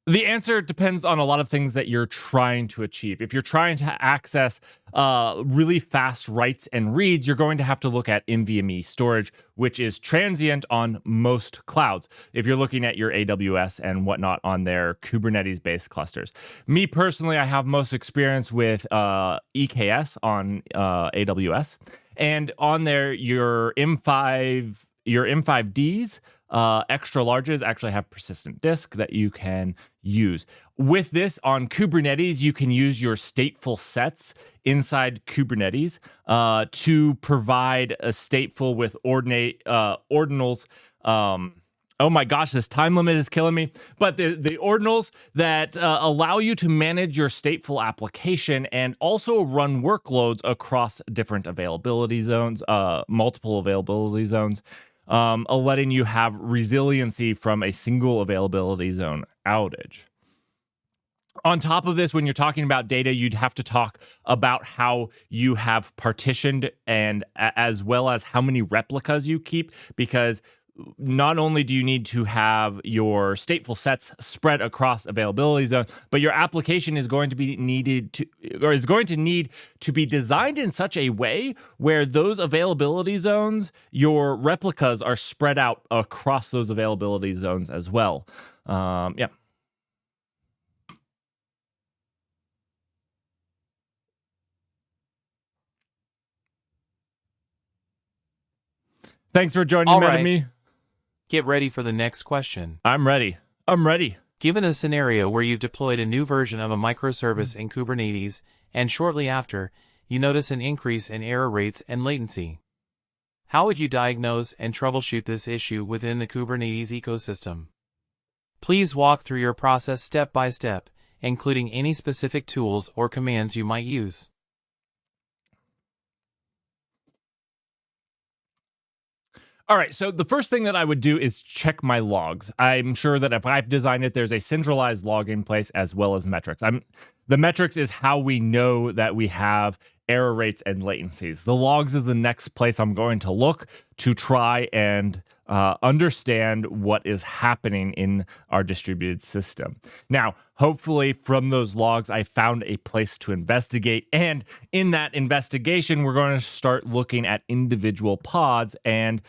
The answer depends on a lot of things that you're trying to achieve. If you're trying to access really fast writes and reads, you're going to have to look at NVMe storage, which is transient on most clouds. If you're looking at your AWS and whatnot on their Kubernetes-based clusters. Me personally, I have most experience with EKS on AWS, and on there, your M5Ds. Extra larges actually have persistent disk that you can use. With this on Kubernetes, you can use your stateful sets inside Kubernetes to provide a stateful with ordinals. Oh my gosh, this time limit is killing me. But the ordinals that allow you to manage your stateful application and also run workloads across different availability zones, multiple availability zones. Letting you have resiliency from a single availability zone outage. On top of this, when you're talking about data, you'd have to talk about how you have partitioned and as well as how many replicas you keep, because not only do you need to have your stateful sets spread across availability zone, but your application is going to need to be designed in such a way where those availability zones, your replicas are spread out across those availability zones as well. Yeah. Thanks for joining me. Get ready for the next question. I'm ready. Given a scenario where you've deployed a new version of a microservice in Kubernetes, and shortly after, you notice an increase in error rates and latency. How would you diagnose and troubleshoot this issue within the Kubernetes ecosystem? Please walk through your process step by step, including any specific tools or commands you might use. All right, so the first thing that I would do is check my logs. I'm sure that if I've designed it, there's a centralized log in place as well as metrics. The metrics is how we know that we have error rates and latencies. The logs is the next place I'm going to look to try and understand what is happening in our distributed system. Now, hopefully from those logs, I found a place to investigate. And in that investigation, we're going to start looking at individual pods and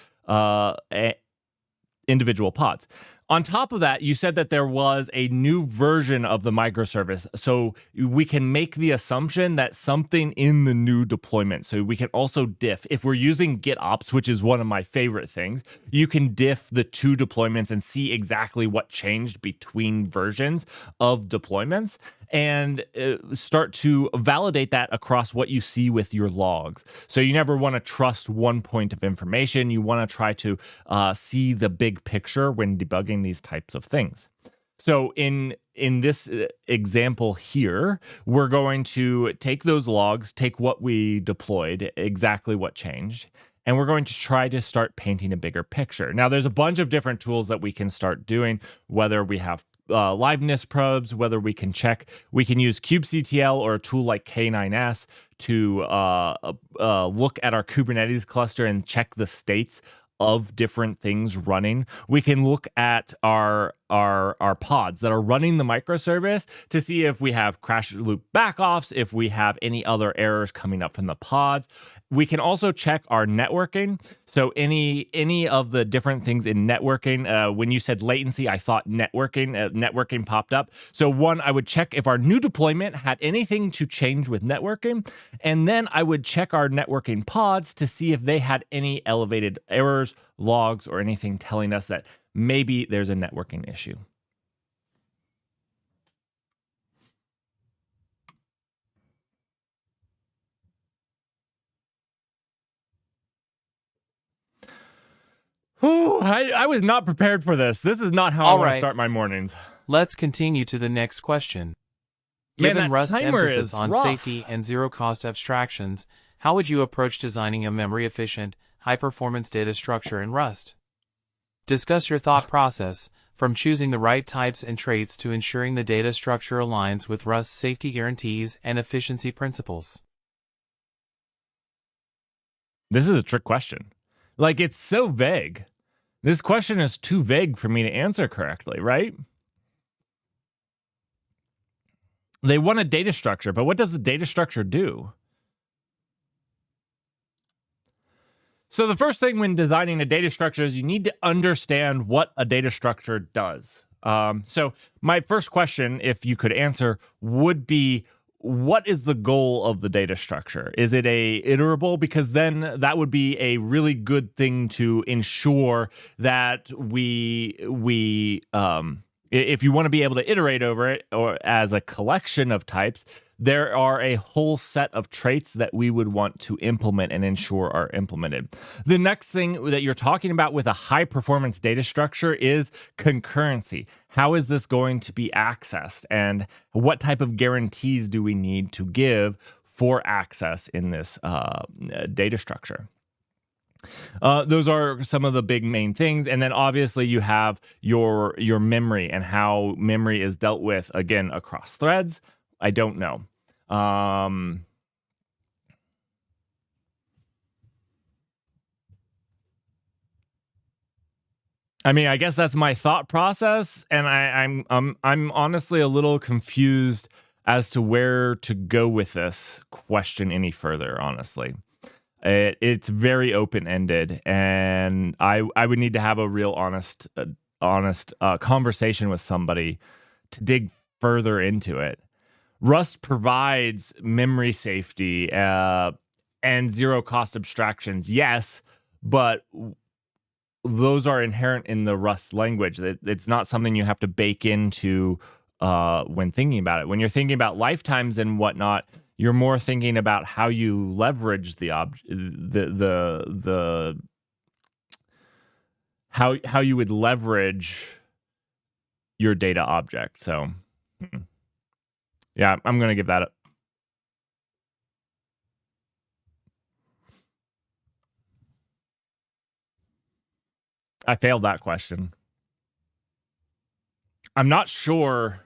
individual pods. On top of that, you said that there was a new version of the microservice. So we can make the assumption that something in the new deployment. So we can also diff. If we're using GitOps, which is one of my favorite things, you can diff the two deployments and see exactly what changed between versions of deployments and start to validate that across what you see with your logs. So you never want to trust one point of information. You want to try to see the big picture when debugging these types of things. So in this example here, we're going to take those logs, take what we deployed, exactly what changed, and we're going to try to start painting a bigger picture. Now, there's a bunch of different tools that we can start doing, whether we have liveness probes, whether we can use kubectl or a tool like K9s to look at our Kubernetes cluster and check the states of different things running. We can look at our pods that are running the microservice to see if we have crash loop backoffs, if we have any other errors coming up from the pods. We can also check our networking. So any of the different things in networking. When you said latency, I thought networking popped up. So one, I would check if our new deployment had anything to change with networking, and then I would check our networking pods to see if they had any elevated errors, logs, or anything telling us that maybe there's a networking issue. Whew, I was not prepared for this. This is not how I want to start my mornings. Let's continue to the next question. Man, Given that Rust's timer emphasis is on rough. safety and zero-cost abstractions, how would you approach designing a memory-efficient, high-performance data structure in Rust? Discuss your thought process, from choosing the right types and traits to ensuring the data structure aligns with Rust's safety guarantees and efficiency principles. This is a trick question. Like, it's so vague. This question is too vague for me to answer correctly, right? They want a data structure, but what does the data structure do? So the first thing when designing a data structure is you need to understand what a data structure does. So my first question, if you could answer, would be, what is the goal of the data structure? Is it a iterable? Because then that would be a really good thing to ensure that if you want to be able to iterate over it or as a collection of types, there are a whole set of traits that we would want to implement and ensure are implemented. The next thing that you're talking about with a high performance data structure is concurrency. How is this going to be accessed, and what type of guarantees do we need to give for access in this data structure? Those are some of the big main things. And then obviously you have your memory and how memory is dealt with, again, across threads. I don't know. I mean, I guess that's my thought process, and I'm honestly a little confused as to where to go with this question any further, honestly. It's very open-ended, and I would need to have a real honest conversation with somebody to dig further into it. Rust provides memory safety and zero-cost abstractions, yes, but those are inherent in the Rust language. It's not something you have to bake into when thinking about it. When you're thinking about lifetimes and whatnot, you're more thinking about how you leverage how you would leverage your data object. So, yeah, I'm gonna give that up. I failed that question. I'm not sure.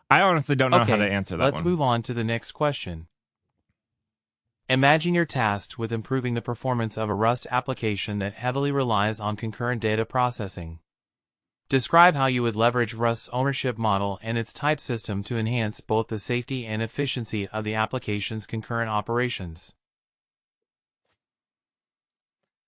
I honestly don't know how to answer that one. Let's move on to the next question. Imagine you're tasked with improving the performance of a Rust application that heavily relies on concurrent data processing. Describe how you would leverage Rust's ownership model and its type system to enhance both the safety and efficiency of the application's concurrent operations.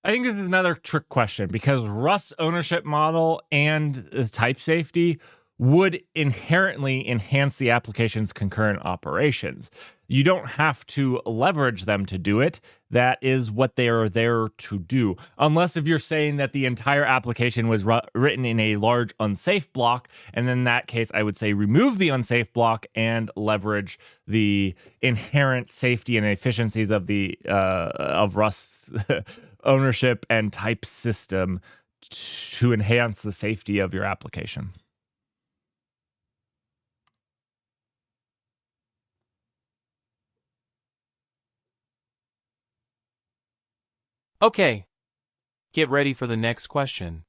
I think this is another trick question because Rust's ownership model and type safety would inherently enhance the application's concurrent operations. You don't have to leverage them to do it. That is what they are there to do. Unless if you're saying that the entire application was written in a large unsafe block, and in that case, I would say remove the unsafe block and leverage the inherent safety and efficiencies of the of Rust's ownership and type system to enhance the safety of your application. Okay. Get ready for the next question.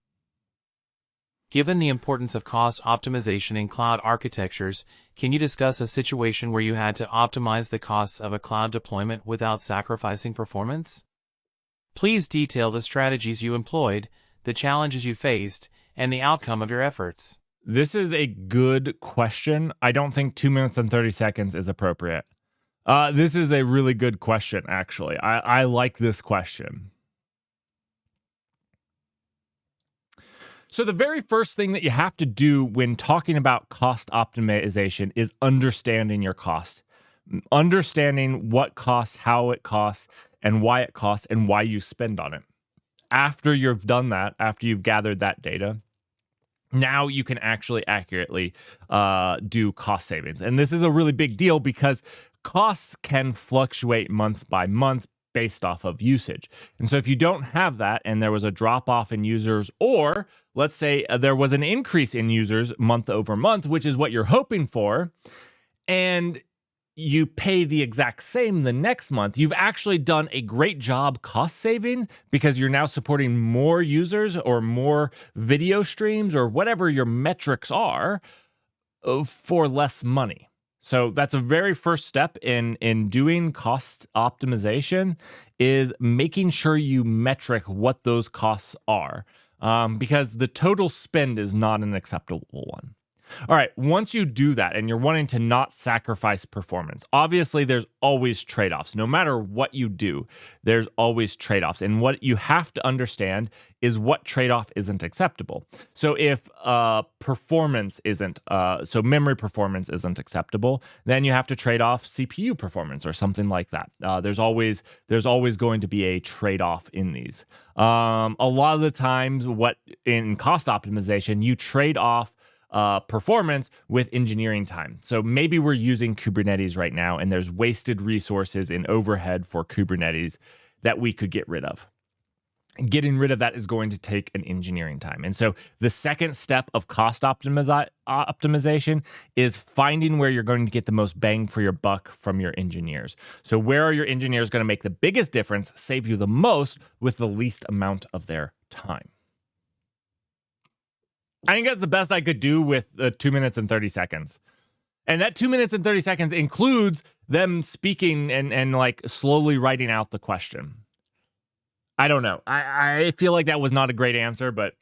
Given the importance of cost optimization in cloud architectures, can you discuss a situation where you had to optimize the costs of a cloud deployment without sacrificing performance? Please detail the strategies you employed, the challenges you faced, and the outcome of your efforts. This is a good question. I don't think 2 minutes and 30 seconds is appropriate. This is a really good question, actually. I like this question. So the very first thing that you have to do when talking about cost optimization is understanding your cost. Understanding what costs, how it costs, and why it costs, and why you spend on it. After you've done that, after you've gathered that data, now you can actually accurately do cost savings. And this is a really big deal because costs can fluctuate month by month based off of usage. And so if you don't have that and there was a drop off in users, or let's say there was an increase in users month over month, which is what you're hoping for, and you pay the exact same the next month, you've actually done a great job cost savings because you're now supporting more users or more video streams or whatever your metrics are for less money. So that's a very first step in doing cost optimization, is making sure you metric what those costs are, because the total spend is not an acceptable one. All right, once you do that and you're wanting to not sacrifice performance, obviously there's always trade-offs. No matter what you do, there's always trade-offs. And what you have to understand is what trade-off isn't acceptable. So if performance isn't, so memory performance isn't acceptable, then you have to trade off CPU performance or something like that. There's always going to be a trade-off in these. A lot of the times, what in cost optimization, you trade off performance with engineering time. So maybe we're using Kubernetes right now and there's wasted resources in overhead for Kubernetes that we could get rid of. Getting rid of that is going to take an engineering time. And so the second step of cost optimization is finding where you're going to get the most bang for your buck from your engineers. So where are your engineers going to make the biggest difference, save you the most with the least amount of their time? I think that's the best I could do with 2 minutes and 30 seconds. And that 2 minutes and 30 seconds includes them speaking and like slowly writing out the question. I don't know. I feel like that was not a great answer, but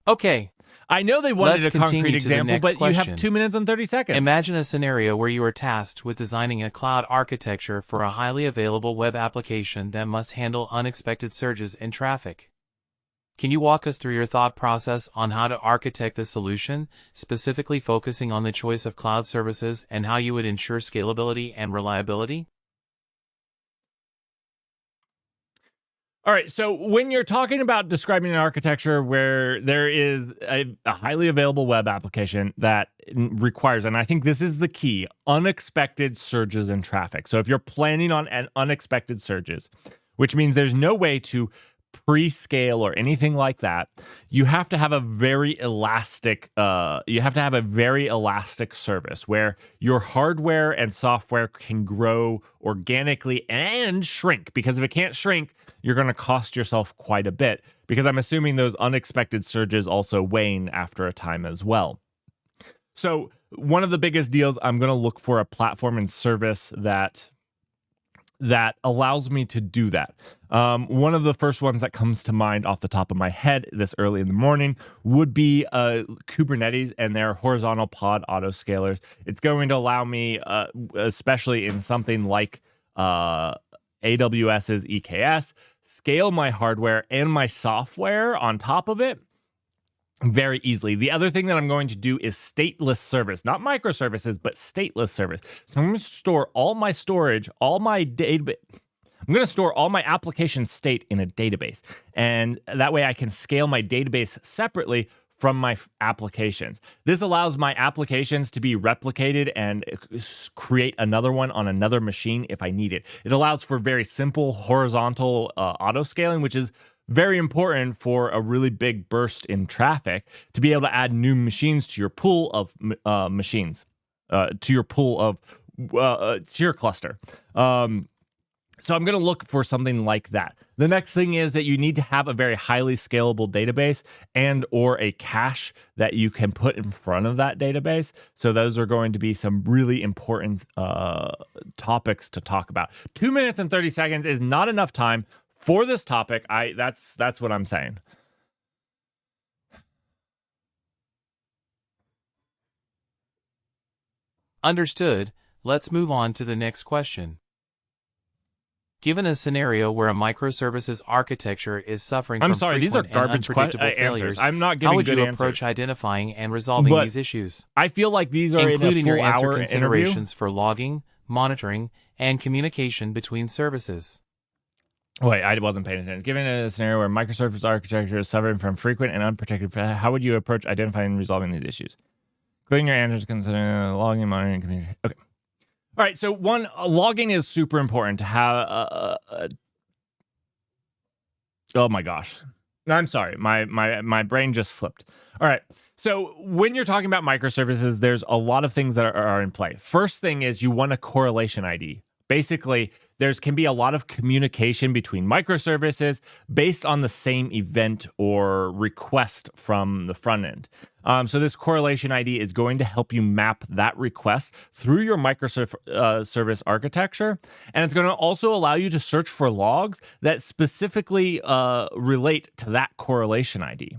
Okay, I know they wanted let's a concrete continue to the example, next but you have question. 2 minutes and 30 seconds. imagine a scenario where you are tasked with designing a cloud architecture for a highly available web application that must handle unexpected surges in traffic. Can you walk us through your thought process on how to architect this solution, specifically focusing on the choice of cloud services and how you would ensure scalability and reliability? All right, so when you're talking about describing an architecture where there is a highly available web application that requires, and I think this is the key, unexpected surges in traffic. So if you're planning on an unexpected surges, which means there's no way to pre-scale or anything like that, you have to have a very elastic service where your hardware and software can grow organically and shrink, because if it can't shrink, you're going to cost yourself quite a bit, because I'm assuming those unexpected surges also wane after a time as well. So one of the biggest deals, I'm going to look for a platform and service that allows me to do that. One of the first ones that comes to mind off the top of my head this early in the morning would be Kubernetes and their horizontal pod autoscalers. It's going to allow me, especially in something like AWS's EKS, scale my hardware and my software on top of it very easily. The other thing that I'm going to do is stateless service, not microservices, but stateless service. So I'm going to store all my storage, all my data. I'm going to store all my application state in a database. And that way I can scale my database separately from my applications. This allows my applications to be replicated and create another one on another machine if I need it. It allows for very simple horizontal auto scaling, which is very important for a really big burst in traffic, to be able to add new machines to your pool of machines, to your cluster. So I'm going to look for something like that. The next thing is that you need to have a very highly scalable database and or a cache that you can put in front of that database. So those are going to be some really important topics to talk about. 2 minutes and 30 seconds is not enough time for this topic. That's what I'm saying. Understood. Let's move on to the next question. Given a scenario where a microservices architecture is suffering I'm from sorry, these are frequent and garbage unpredictable answers. failures, I'm not how giving would good you answers. approach identifying and resolving But these issues? I feel like these are Including in a your full answer hour interview. considerations for logging, monitoring, and communication between services. Wait, I wasn't paying attention. Given a scenario where microservice architecture is suffering from frequent and unprotected, how would you approach identifying and resolving these issues? Including your answers considering logging, monitoring, and communication. Okay. All right. So one, logging is super important to have. Oh my gosh. I'm sorry. My brain just slipped. All right. So when you're talking about microservices, there's a lot of things that are in play. First thing is you want a correlation ID. Basically, can be a lot of communication between microservices based on the same event or request from the front end. So this correlation ID is going to help you map that request through your microservice architecture. And it's going to also allow you to search for logs that specifically relate to that correlation ID.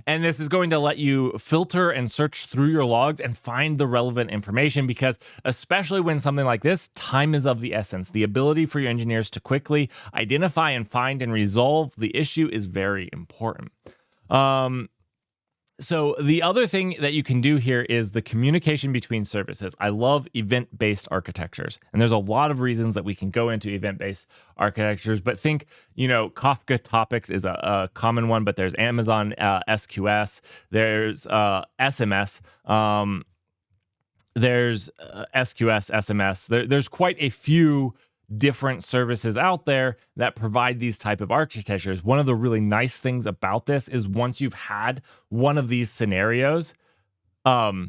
And this is going to let you filter and search through your logs and find the relevant information, because especially when something like this, time is of the essence. The ability for your engineers to quickly identify and find and resolve the issue is very important. So the other thing that you can do here is the communication between services. I love event-based architectures, and there's a lot of reasons that we can go into event-based architectures, but think, Kafka Topics is a common one, but there's Amazon SQS, there's SMS, there's SQS, SMS. There's quite a few different services out there that provide these type of architectures. One of the really nice things about this is once you've had one of these scenarios, where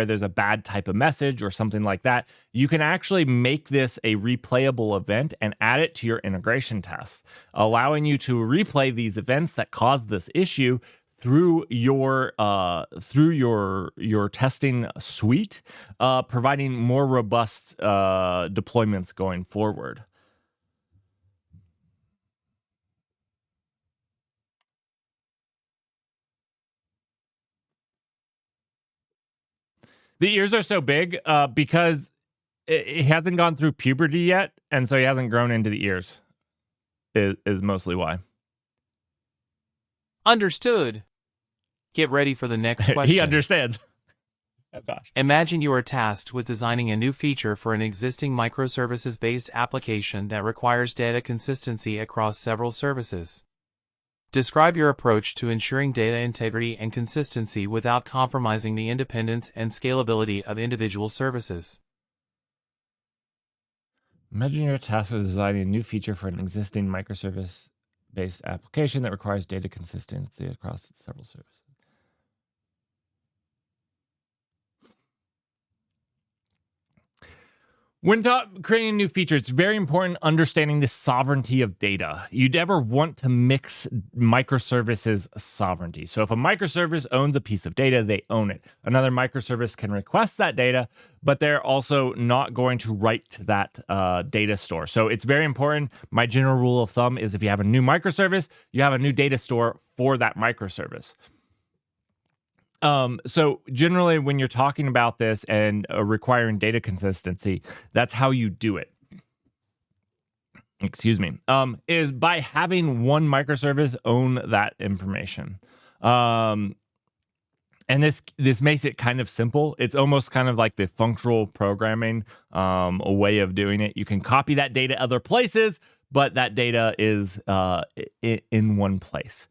there's a bad type of message or something like that, you can actually make this a replayable event and add it to your integration tests, allowing you to replay these events that caused this issue through your testing suite, providing more robust deployments going forward. The ears are so big because it hasn't gone through puberty yet, and so he hasn't grown into the ears. Is mostly why. Understood. Get ready for the next question. He understands. Oh, gosh. Imagine you are tasked with designing a new feature for an existing microservices-based application that requires data consistency across several services. Describe your approach to ensuring data integrity and consistency without compromising the independence and scalability of individual services. Imagine you're tasked with designing a new feature for an existing microservice-based application that requires data consistency across several services. When creating a new feature, it's very important understanding the sovereignty of data. You'd ever want to mix microservices sovereignty. So if a microservice owns a piece of data, they own it. Another microservice can request that data, but they're also not going to write to that data store. So it's very important. My general rule of thumb is if you have a new microservice, you have a new data store for that microservice. So generally when you're talking about this and requiring data consistency, that's how you do it. Excuse me. Is by having one microservice own that information. And this makes it kind of simple. It's almost kind of like the functional programming, a way of doing it. You can copy that data other places, but that data is in one place.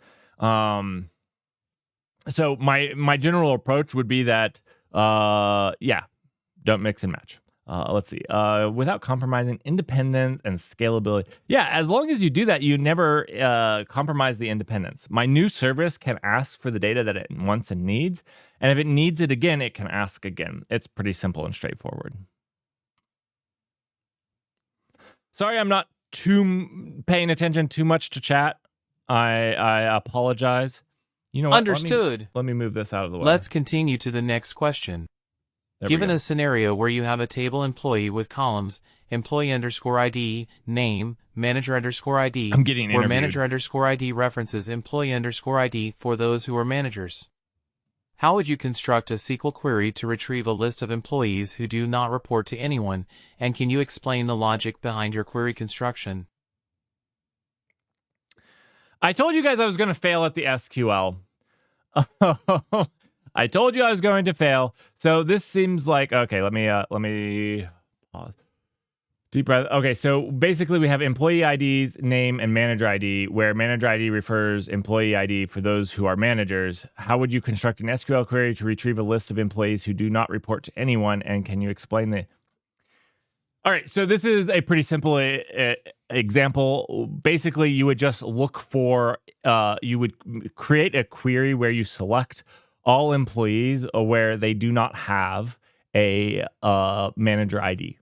So my general approach would be that, don't mix and match. Let's see. Without compromising independence and scalability. Yeah, as long as you do that, you never compromise the independence. My new service can ask for the data that it wants and needs. And if it needs it again, it can ask again. It's pretty simple and straightforward. Sorry, I'm not paying attention too much to chat. I apologize. You know what? Understood. Let me move this out of the way. Let's continue to the next question. There we Given go. a scenario where you have a table employee with columns employee_ID, name, manager_ID, I'm getting where interviewed. manager_ID references employee_ID for those who are managers. How would you construct a SQL query to retrieve a list of employees who do not report to anyone, and can you explain the logic behind your query construction? I told you guys I was going to fail at the SQL. I told you I was going to fail. So this seems like, okay, let me pause. Deep breath. Okay, so basically we have employee IDs, name, and manager ID, where manager ID refers employee ID for those who are managers. How would you construct an SQL query to retrieve a list of employees who do not report to anyone? And can you explain the... All right, so this is a pretty simple example. Basically, you would just look for, you would create a query where you select all employees where they do not have a manager ID.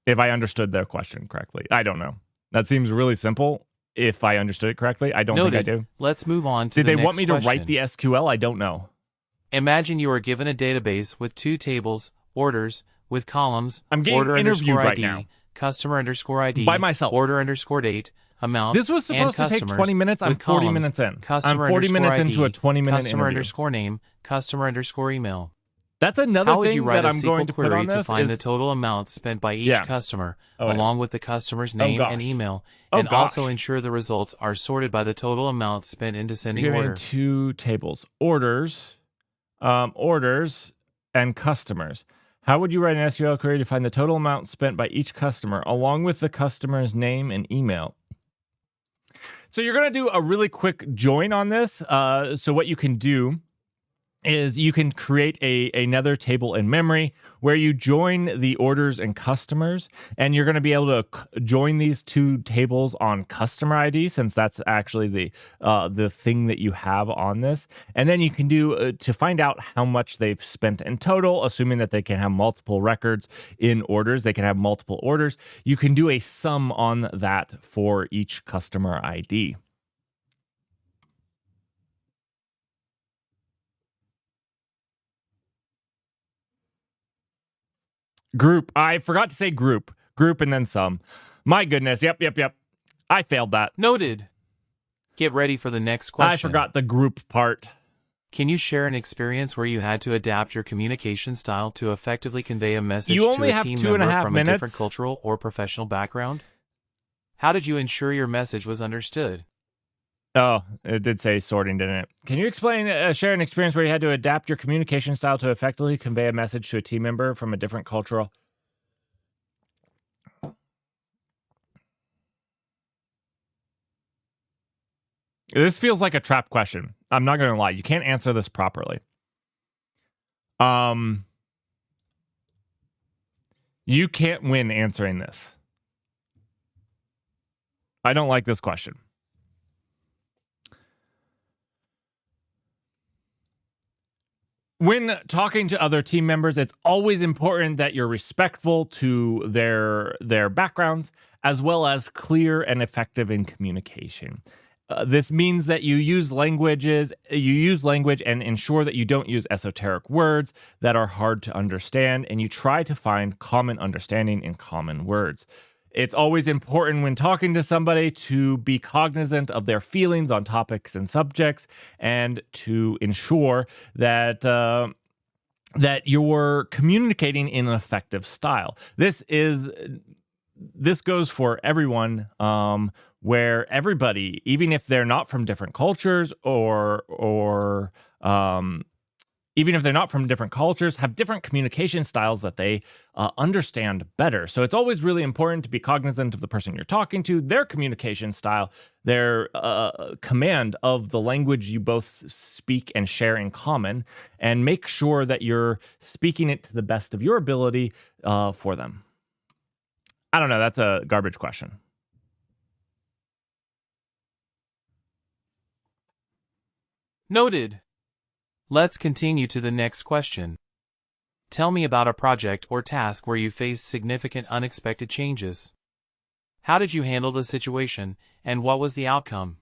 If I understood their question correctly. I don't know. That seems really simple. If I understood it correctly, I don't think I do. Let's move on to Did the they next want me to write question. the SQL? I don't know. Imagine you are given a database with two tables, orders, with columns, I'm getting interviewed right order_ID, now. customer_ID, By myself. order_date, amount, This was supposed to take 20 minutes. I'm 40 minutes in. I'm 40 minutes into a 20-minute interview. customer_name, customer_email. That's another How would you thing write that a I'm SQL going to put query on to this find the is... total amount spent by each Yeah. customer, Oh, yeah. along with the customer's Oh, name gosh. and email, Oh, and also gosh. ensure the results are sorted by the total amount spent in descending Give me order? two tables. Orders, and customers. How would you write an SQL query to find the total amount spent by each customer, along with the customer's name and email? So you're going to do a really quick join on this. So what you can do is you can create another table in memory where you join the orders and customers, and you're going to be able to join these two tables on customer ID, since that's actually the thing that you have on this. And then you can do to find out how much they've spent in total, assuming that they can have multiple records in orders, they can have multiple orders. You can do a sum on that for each customer ID. Group. I forgot to say group. Group and then sum. My goodness. Yep. I failed that. Noted. Get ready for the next question. I forgot the group part. Can you share an experience where you had to adapt your communication style to effectively convey a message You only to a have team 2.5 member from a different minutes. cultural or professional background? How did you ensure your message was understood? Oh, it did say sorting, didn't it? Can you explain, share an experience where you had to adapt your communication style to effectively convey a message to a team member from a different cultural... This feels like a trap question. I'm not going to lie. You can't answer this properly. You can't win answering this. I don't like this question. When talking to other team members, it's always important that you're respectful to their backgrounds, as well as clear and effective in communication. This means that you use language and ensure that you don't use esoteric words that are hard to understand, and you try to find common understanding in common words. It's always important when talking to somebody to be cognizant of their feelings on topics and subjects, and to ensure that that you're communicating in an effective style. This goes for everyone, where everybody, even if they're not from different cultures or even if they're not from different cultures, have different communication styles that they understand better. So it's always really important to be cognizant of the person you're talking to, their communication style, their command of the language you both speak and share in common, and make sure that you're speaking it to the best of your ability for them. I don't know. That's a garbage question. Noted. Let's continue to the next question. Tell me about a project or task where you faced significant unexpected changes. How did you handle the situation, and what was the outcome?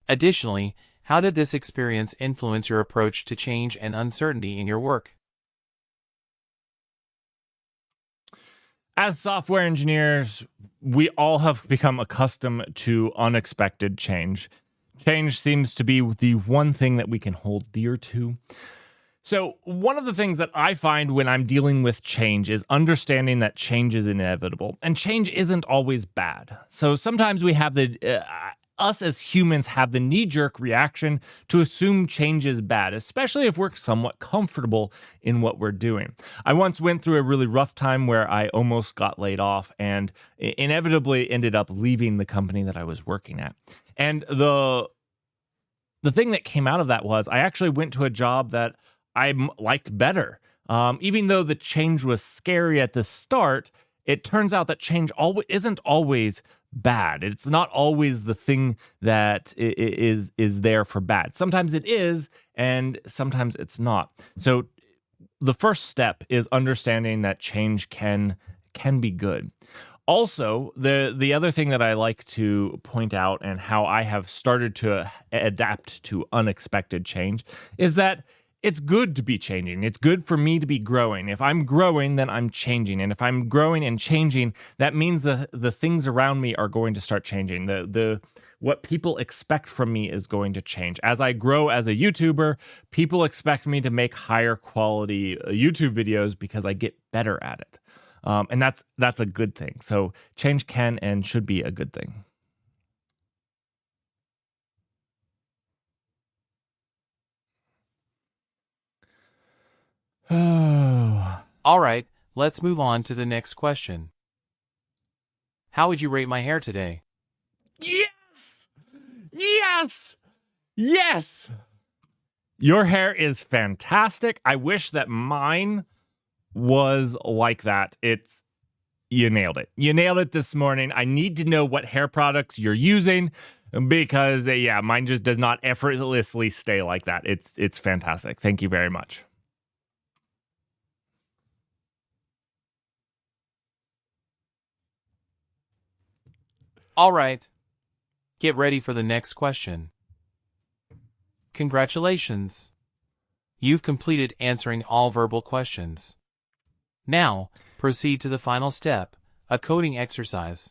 Additionally, how did this experience influence your approach to change and uncertainty in your work? As software engineers, we all have become accustomed to unexpected change. Change seems to be the one thing that we can hold dear to. So one of the things that I find when I'm dealing with change is understanding that change is inevitable, and change isn't always bad. So sometimes we have us as humans have the knee-jerk reaction to assume change is bad, especially if we're somewhat comfortable in what we're doing. I once went through a really rough time where I almost got laid off and inevitably ended up leaving the company that I was working at. And the thing that came out of that was I actually went to a job that I liked better. Even though the change was scary at the start, it turns out that change isn't always bad. It's not always the thing that is there for bad. Sometimes it is, and sometimes it's not. So the first step is understanding that change can be good. Also, the other thing that I like to point out and how I have started to adapt to unexpected change is that it's good to be changing. It's good for me to be growing. If I'm growing, then I'm changing. And if I'm growing and changing, that means the things around me are going to start changing. What people expect from me is going to change. As I grow as a YouTuber, people expect me to make higher quality YouTube videos because I get better at it. And that's a good thing. So change can and should be a good thing. All right, let's move on to the next question. How would you rate my hair today? Yes! Yes! Yes! Your hair is fantastic. I wish that mine was like that. You nailed it. You nailed it this morning. I need to know what hair products you're using because, mine just does not effortlessly stay like that. It's fantastic. Thank you very much. All right, get ready for the next question. Congratulations. You've completed answering all verbal questions. Now, proceed to the final step, a coding exercise.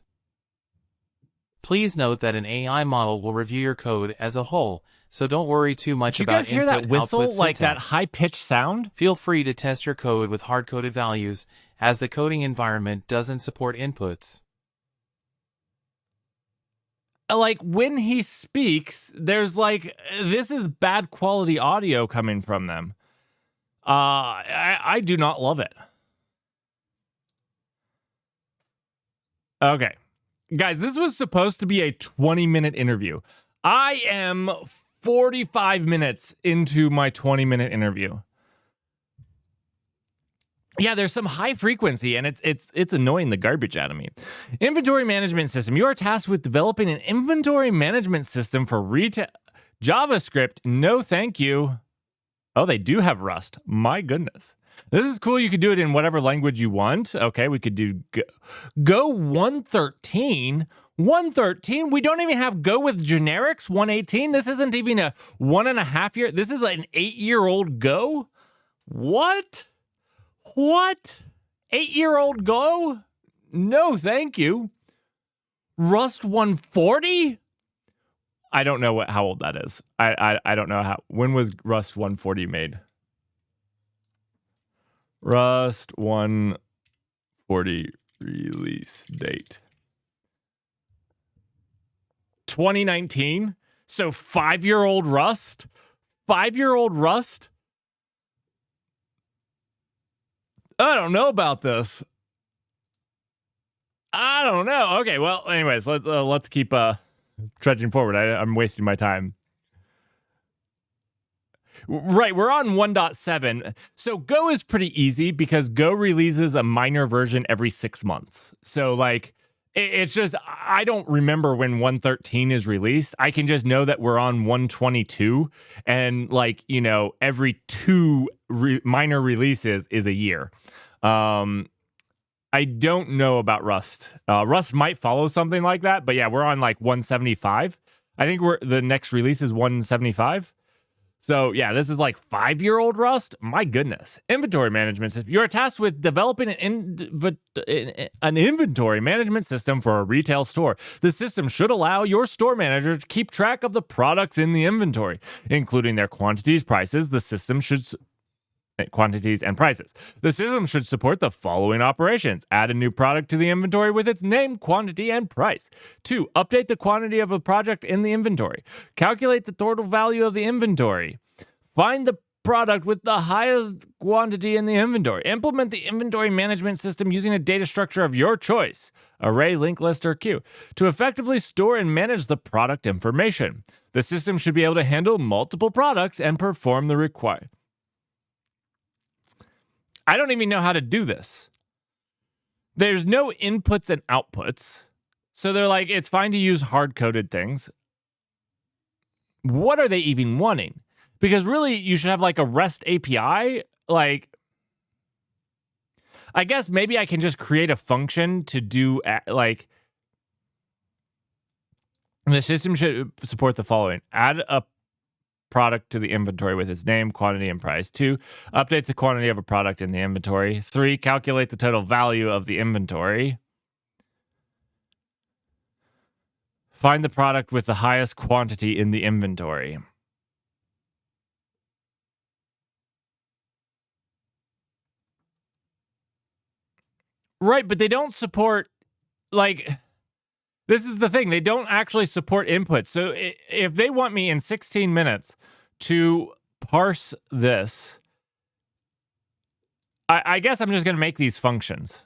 Please note that an AI model will review your code as a whole, so don't worry too much about input. Did you guys hear that whistle, like that syntax. high-pitched sound? Feel free to test your code with hard-coded values, as the coding environment doesn't support inputs. Like when he speaks, there's this is bad quality audio coming from them. I do not love it. Okay. Guys, this was supposed to be a 20-minute interview. I am 45 minutes into my 20-minute interview. Yeah, there's some high frequency, and it's annoying the garbage out of me. Inventory management system. You are tasked with developing an inventory management system for retail. JavaScript. No, thank you. Oh, they do have Rust. My goodness. This is cool. You could do it in whatever language you want. Okay, we could do Go 113. 113? We don't even have Go with generics 118. This isn't even a 1.5 year. This is an 8-year-old Go? What? What? 8-year-old Go? No, thank you. Rust 140? I don't know how old that is. I don't know when was Rust 140 made? Rust 140 release date. 2019? So 5-year-old Rust? 5-year-old Rust? I don't know about this. I don't know. Okay, well, anyways, let's keep trudging forward. I'm wasting my time. Right, we're on 1.7. So Go is pretty easy because Go releases a minor version every 6 months. So it's just, I don't remember when 113 is released. I can just know that we're on 122 and every 2 minor release is a year. I don't know about Rust. Rust might follow something like that, but yeah, we're on like 175. I think the next release is 175. So yeah, this is like 5-year-old Rust. My goodness. Inventory management system. You're tasked with developing an inventory management system for a retail store. The system should allow your store manager to keep track of the products in the inventory, including their quantities, prices. The system should quantities and prices. The system should support the following operations: add a new product to the inventory with its name, quantity, and price. 2. Update the quantity of a project in the inventory. Calculate the total value of the inventory. Find the product with the highest quantity in the inventory. Implement the inventory management system using a data structure of your choice: array, linked list, or queue, to effectively store and manage the product information. The system should be able to handle multiple products and perform the required. I don't even know how to do this. There's no inputs and outputs. So they're like, it's fine to use hard-coded things. What are they even wanting? Because really, you should have like a REST API. Like, I guess maybe I can just create a function to do like, the system should support the following: add a product to the inventory with its name, quantity, and price. 2, update the quantity of a product in the inventory. 3, calculate the total value of the inventory. Find the product with the highest quantity in the inventory. Right, but they don't support, like, this is the thing. They don't actually support input. So if they want me in 16 minutes to parse this, I guess I'm just going to make these functions.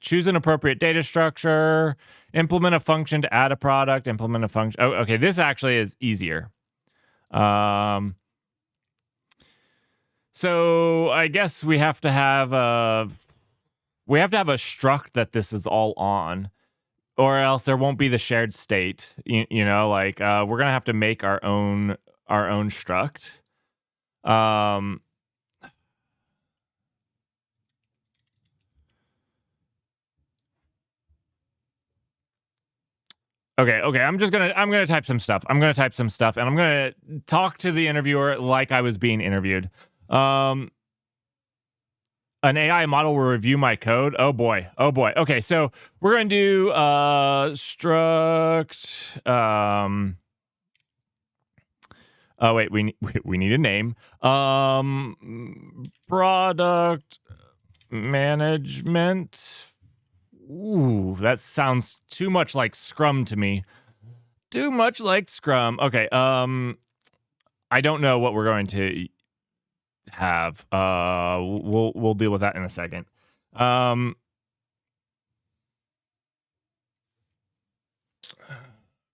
Choose an appropriate data structure, implement a function to add a product, implement a function. Oh, okay, this actually is easier. So I guess we have to have a struct that this is all on, or else there won't be the shared state. You know, like we're gonna have to make our own struct. Okay. I'm gonna type some stuff. And I'm gonna talk to the interviewer like I was being interviewed. An AI model will review my code. Oh boy. Okay, so we're gonna do struct. Oh wait, we need a name. Product management. Ooh, that sounds too much like Scrum to me. Okay. I don't know what we're going to have. We'll deal with that in a second.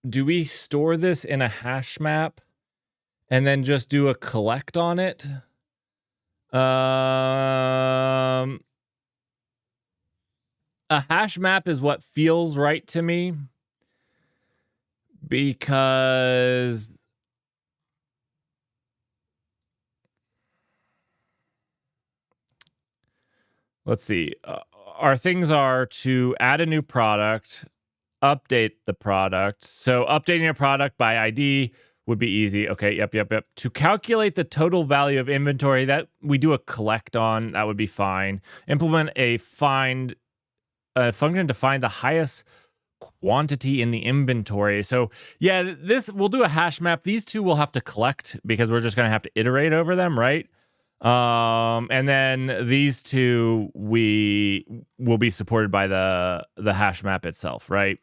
Do we store this in a hash map and then just do a collect on it? A hash map is what feels right to me, because let's see. Our things are to add a new product, update the product. So updating a product by ID would be easy. Okay, yep. To calculate the total value of inventory, that we do a collect on, that would be fine. Implement a function to find the highest quantity in the inventory. So yeah, we'll do a hash map. These two we'll have to collect because we're just going to have to iterate over them, right? And then these two we will be supported by the hash map itself, right?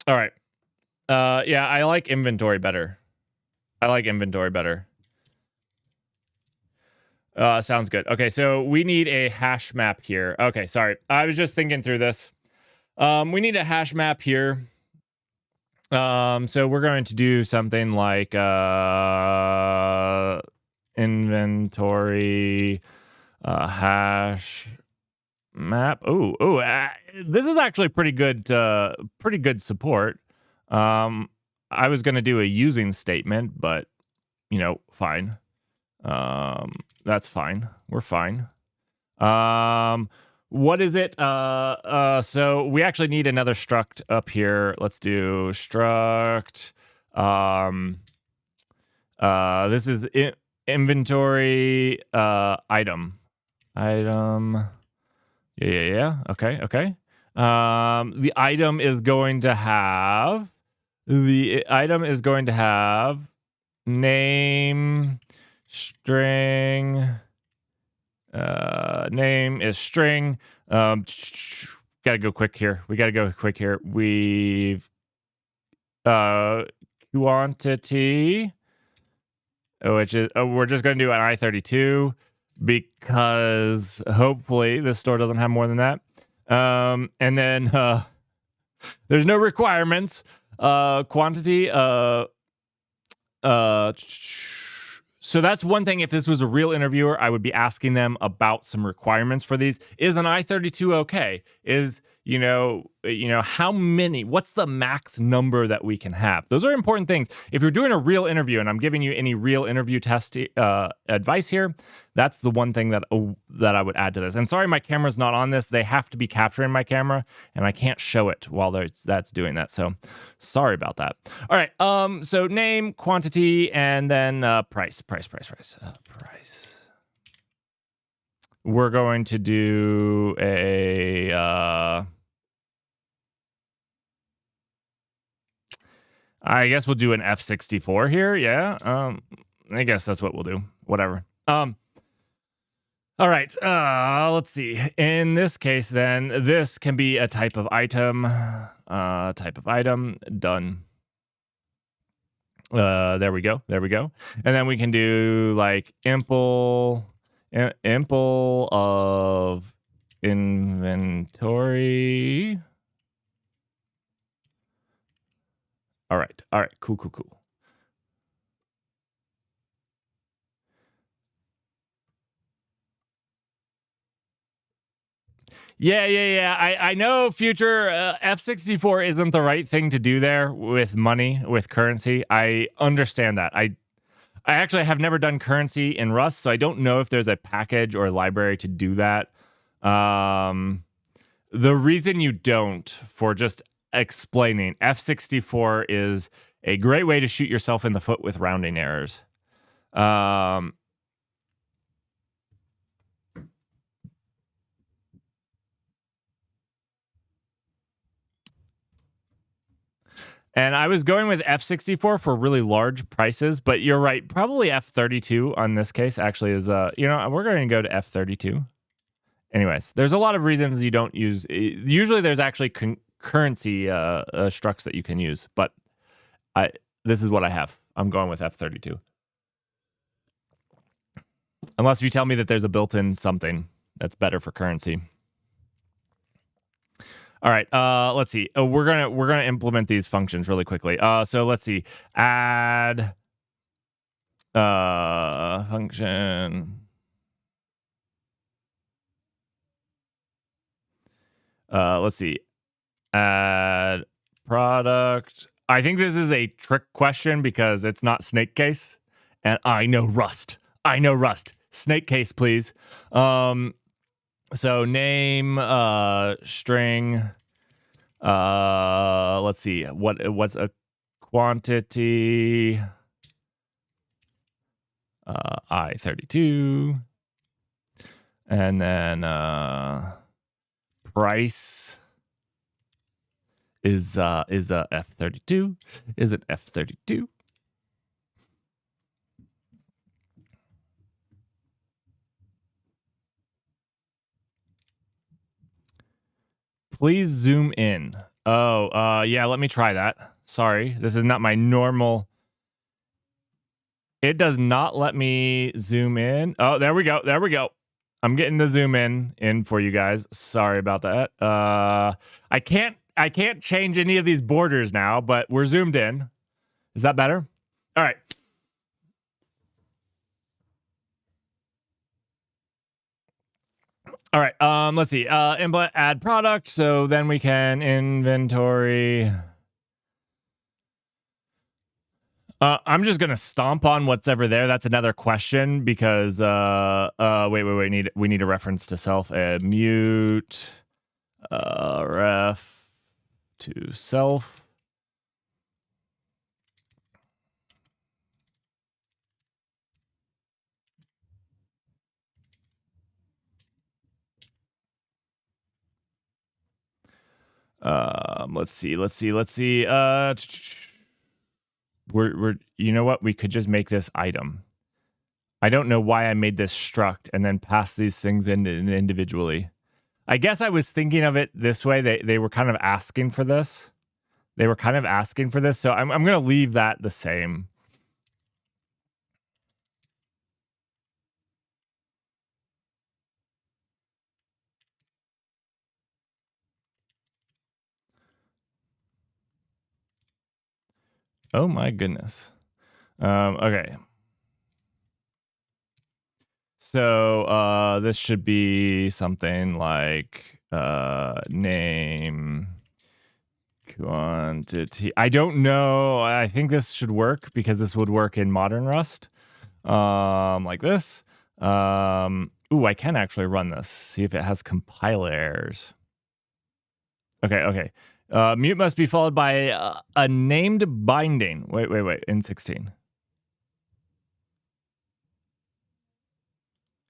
All right. Yeah, I like inventory better. Sounds good. Okay, so we need a hash map here. Okay, sorry. I was just thinking through this. We need a hash map here. So we're going to do something like inventory hash map. This is actually pretty good support. I was going to do a using statement, but fine. That's fine. We're fine. What is it? So we actually need another struct up here. Let's do struct. This is inventory item. Yeah. Okay. The item is going to have name string. Name is string. Gotta go quick here. We've quantity, which is we're just going to do an I32 because hopefully this store doesn't have more than that. And then there's no requirements. Quantity. So that's one thing. If this was a real interviewer, I would be asking them about some requirements for these. Is an I32 okay? Is, how many, what's the max number that we can have? Those are important things. If you're doing a real interview, and I'm giving you any real interview test advice here, that's the one thing that I would add to this. And sorry, my camera's not on this. They have to be capturing my camera, and I can't show it while that's doing that. So sorry about that. All right. So name, quantity, and then price. We're going to do a. I guess we'll do an F64 here. Yeah. I guess that's what we'll do. Whatever. All right, let's see. In this case, then, this can be a type of item. Done. There we go. And then we can do like impl of inventory. All right. Cool. Yeah. I know future F64 isn't the right thing to do there with money, with currency. I understand that. I actually have never done currency in Rust, so I don't know if there's a package or a library to do that. The reason you don't, for just explaining, F64 is a great way to shoot yourself in the foot with rounding errors. And I was going with F64 for really large prices, but you're right. Probably F32 on this case actually is, we're going to go to F32. Anyways, there's a lot of reasons you don't use. Usually there's actually currency structs that you can use, but this is what I have. I'm going with F32. Unless you tell me that there's a built-in something that's better for currency. All right, let's see. We're gonna implement these functions really quickly. So let's see. Add function. Let's see. Add product. I think this is a trick question because it's not snake case, and I know Rust. Snake case, please. So name, string, let's see, what's a quantity, I32, and then, price is a F32, is it F32? Please zoom in. Oh, yeah, let me try that. Sorry, this is not my normal. It does not let me zoom in. Oh, there we go. I'm getting the zoom in for you guys. Sorry about that. I can't change any of these borders now, but we're zoomed in. Is that better? All right. All right. Let's see. Input add product. So then we can inventory. I'm just gonna stomp on what's ever there. That's another question because wait. We need a reference to self. Mute ref to self. Let's see. We're you know what? We could just make this item. I don't know why I made this struct and then pass these things in individually. I guess I was thinking of it this way. They were kind of asking for this. So I'm gonna leave that the same. Oh my goodness. Okay. So this should be something like name quantity. I don't know. I think this should work because this would work in modern Rust. Like this. Ooh, I can actually run this. See if it has compile errors. Okay. Mute must be followed by a named binding. Wait. In 16.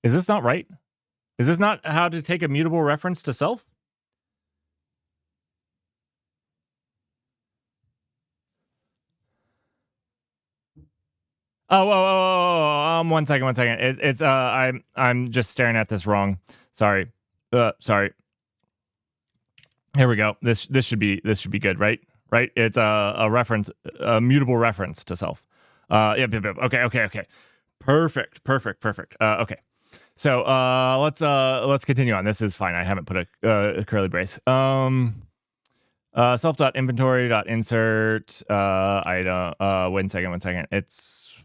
Is this not right? Is this not how to take a mutable reference to self? Oh, 1 second. It's I'm just staring at this wrong. Sorry. Here we go. This should be good, right? Right? It's a reference, a mutable reference to self. Yep. Okay. Perfect. Okay. So let's continue on. This is fine. I haven't put a curly brace. Self.inventory.insert item. 1 second. It's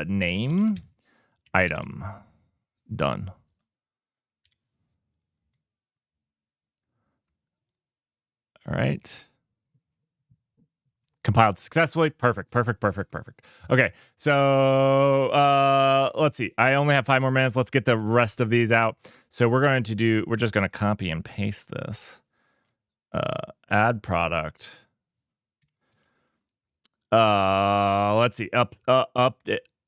name item. Done. All right. Compiled successfully. Perfect. Okay, so let's see. I only have 5 more minutes. Let's get the rest of these out. So we're just going to copy and paste this. Add product. Let's see.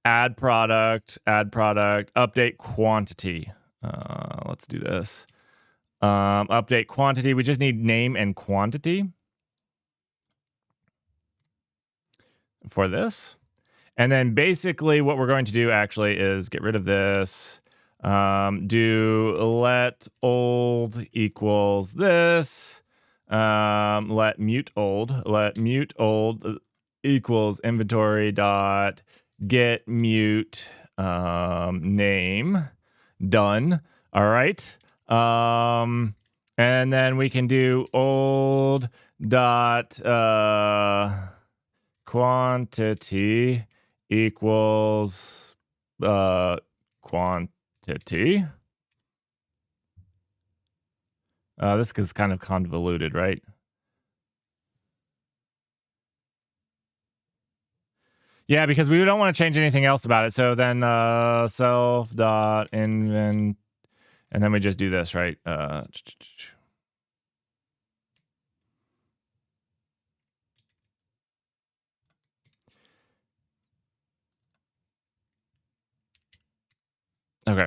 Add product, update quantity. Let's do this. Update quantity. We just need name and quantity for this. And then basically what we're going to do actually is get rid of this. Do let old equals this. Let mute old equals inventory dot get mute name. Done. All right. And then we can do old dot quantity equals quantity. This is kind of convoluted, right? Yeah, because we don't want to change anything else about it. So then self dot invent, and then we just do this, right? Okay.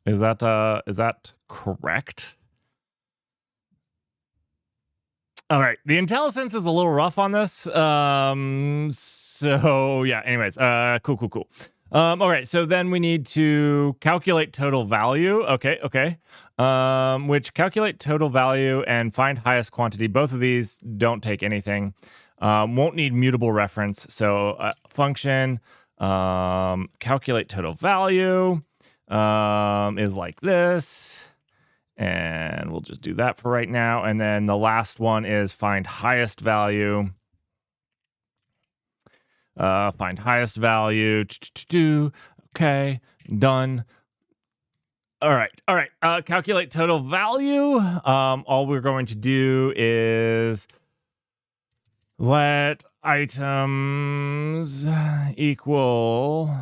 Is that correct? All right. The IntelliSense is a little rough on this. So yeah, anyways, cool. All right, so then we need to calculate total value. Okay. Which calculate total value and find highest quantity. Both of these don't take anything. Won't need mutable reference. So function calculate total value is like this. And we'll just do that for right now. And then the last one is find highest value. Find highest value. Okay, done. All right. Calculate total value. All we're going to do is let items equal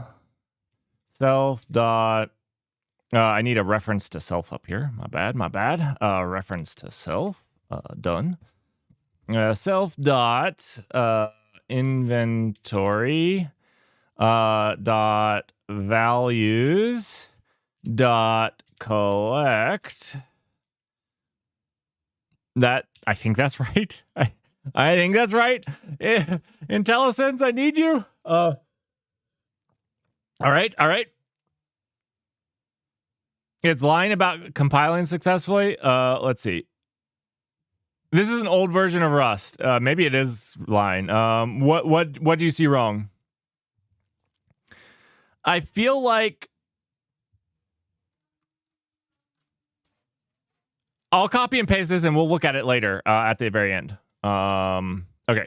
self dot. I need a reference to self up here. My bad. Reference to self. Done. Self dot inventory dot values dot collect. That, I think that's right. I think that's right. IntelliSense, I need you. All right. It's lying about compiling successfully. Let's see. This is an old version of Rust. Maybe it is lying. What do you see wrong? I feel like I'll copy and paste this and we'll look at it later at the very end. Okay.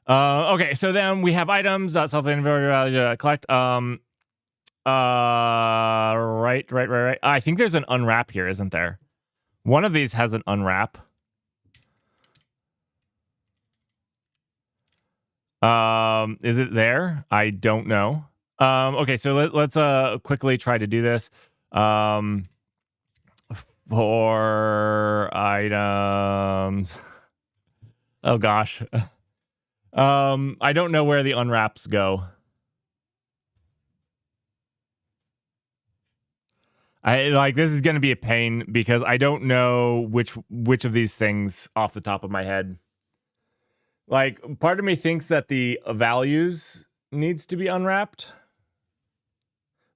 Okay, so then we have items, self-inventory value, collect. Right. I think there's an unwrap here, isn't there? One of these has an unwrap. Is it there? I don't know. Okay, so let's quickly try to do this. For items. Oh gosh. I don't know where the unwraps go. This is going to be a pain because I don't know which of these things off the top of my head. Like, part of me thinks that the values needs to be unwrapped,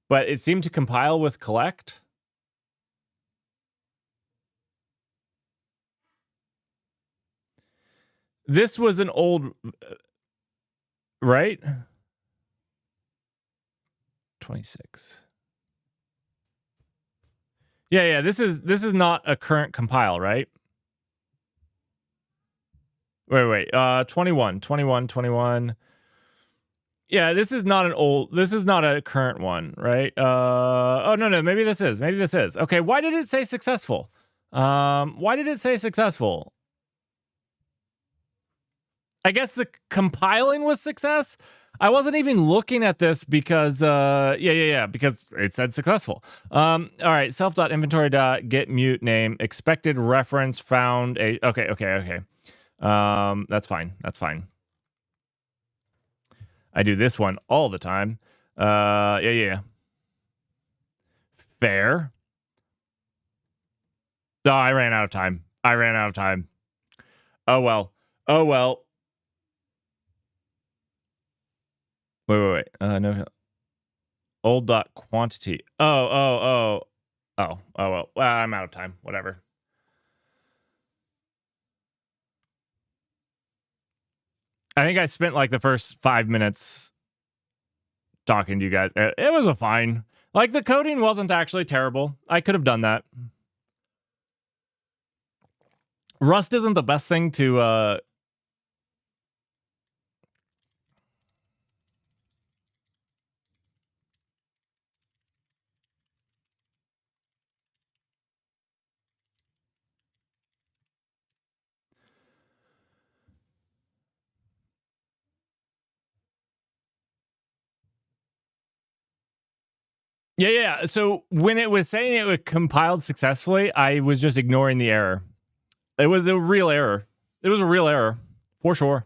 but it seemed to compile with collect. This was an old, right? 26. Yeah. This is not a current compile, right? Wait. 21. Yeah, this is not a current one, right? Oh no, maybe this is. Okay, why did it say successful? Why did it say successful? I guess the compiling was success. I wasn't even looking at this because because it said successful. All right, self.inventory.get mute name expected reference found a okay. That's fine. I do this one all the time. Yeah. Fair. Oh, I ran out of time. Oh well. Wait. No. Old dot quantity. Oh. Well, I'm out of time. Whatever. I think I spent like the first 5 minutes talking to you guys. It was a fine. Like, the coding wasn't actually terrible. I could have done that. Rust isn't the best thing to Yeah. So when it was saying it was compiled successfully, I was just ignoring the error. It was a real error. For sure.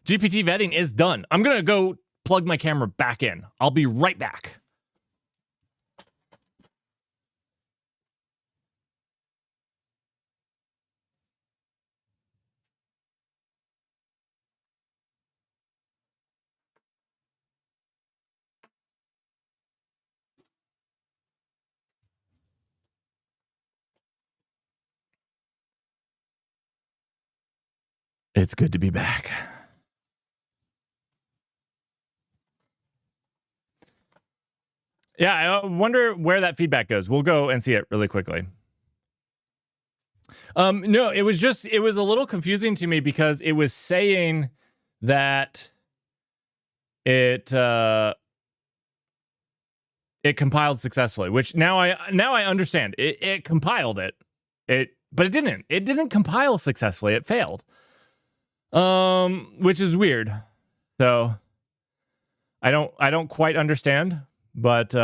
GPT vetting is done. I'm going to go plug my camera back in. I'll be right back. It's good to be back. Yeah, I wonder where that feedback goes. We'll go and see it really quickly. No, it was a little confusing to me because it was saying that it it compiled successfully, which now I understand. It compiled it. But it didn't. It didn't compile successfully. It failed. Which is weird. So I don't quite understand, but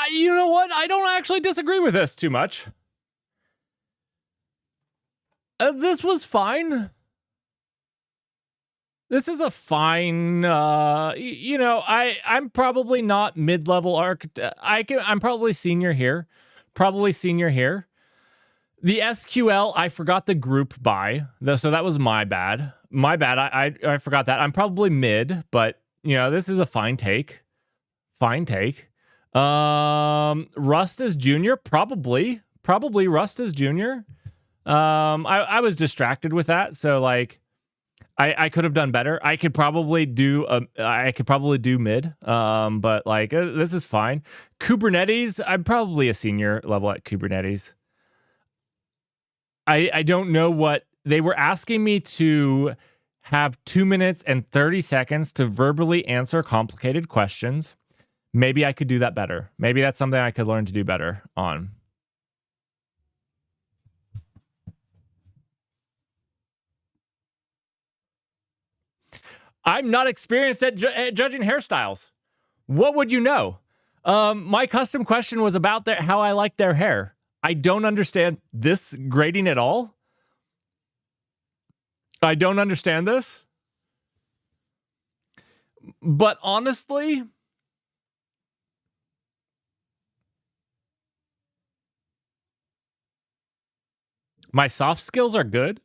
you know what? I don't actually disagree with this too much. This was fine. This is a fine, I'm probably not mid-level architect. I'm probably senior here. The SQL, I forgot the group by, so that was my bad. I forgot that. I'm probably mid, but this is a fine take. Rust as junior, probably Rust as junior. I was distracted with that, so like I could have done better. I could probably do mid. But like this is fine. Kubernetes, I'm probably a senior level at Kubernetes. I don't know what they were asking me to have 2 minutes and 30 seconds to verbally answer complicated questions. Maybe I could do that better. Maybe that's something I could learn to do better on. I'm not experienced at judging hairstyles. What would you know? My custom question was about how I like their hair. I don't understand this grading at all. I don't understand this. But honestly, my soft skills are good.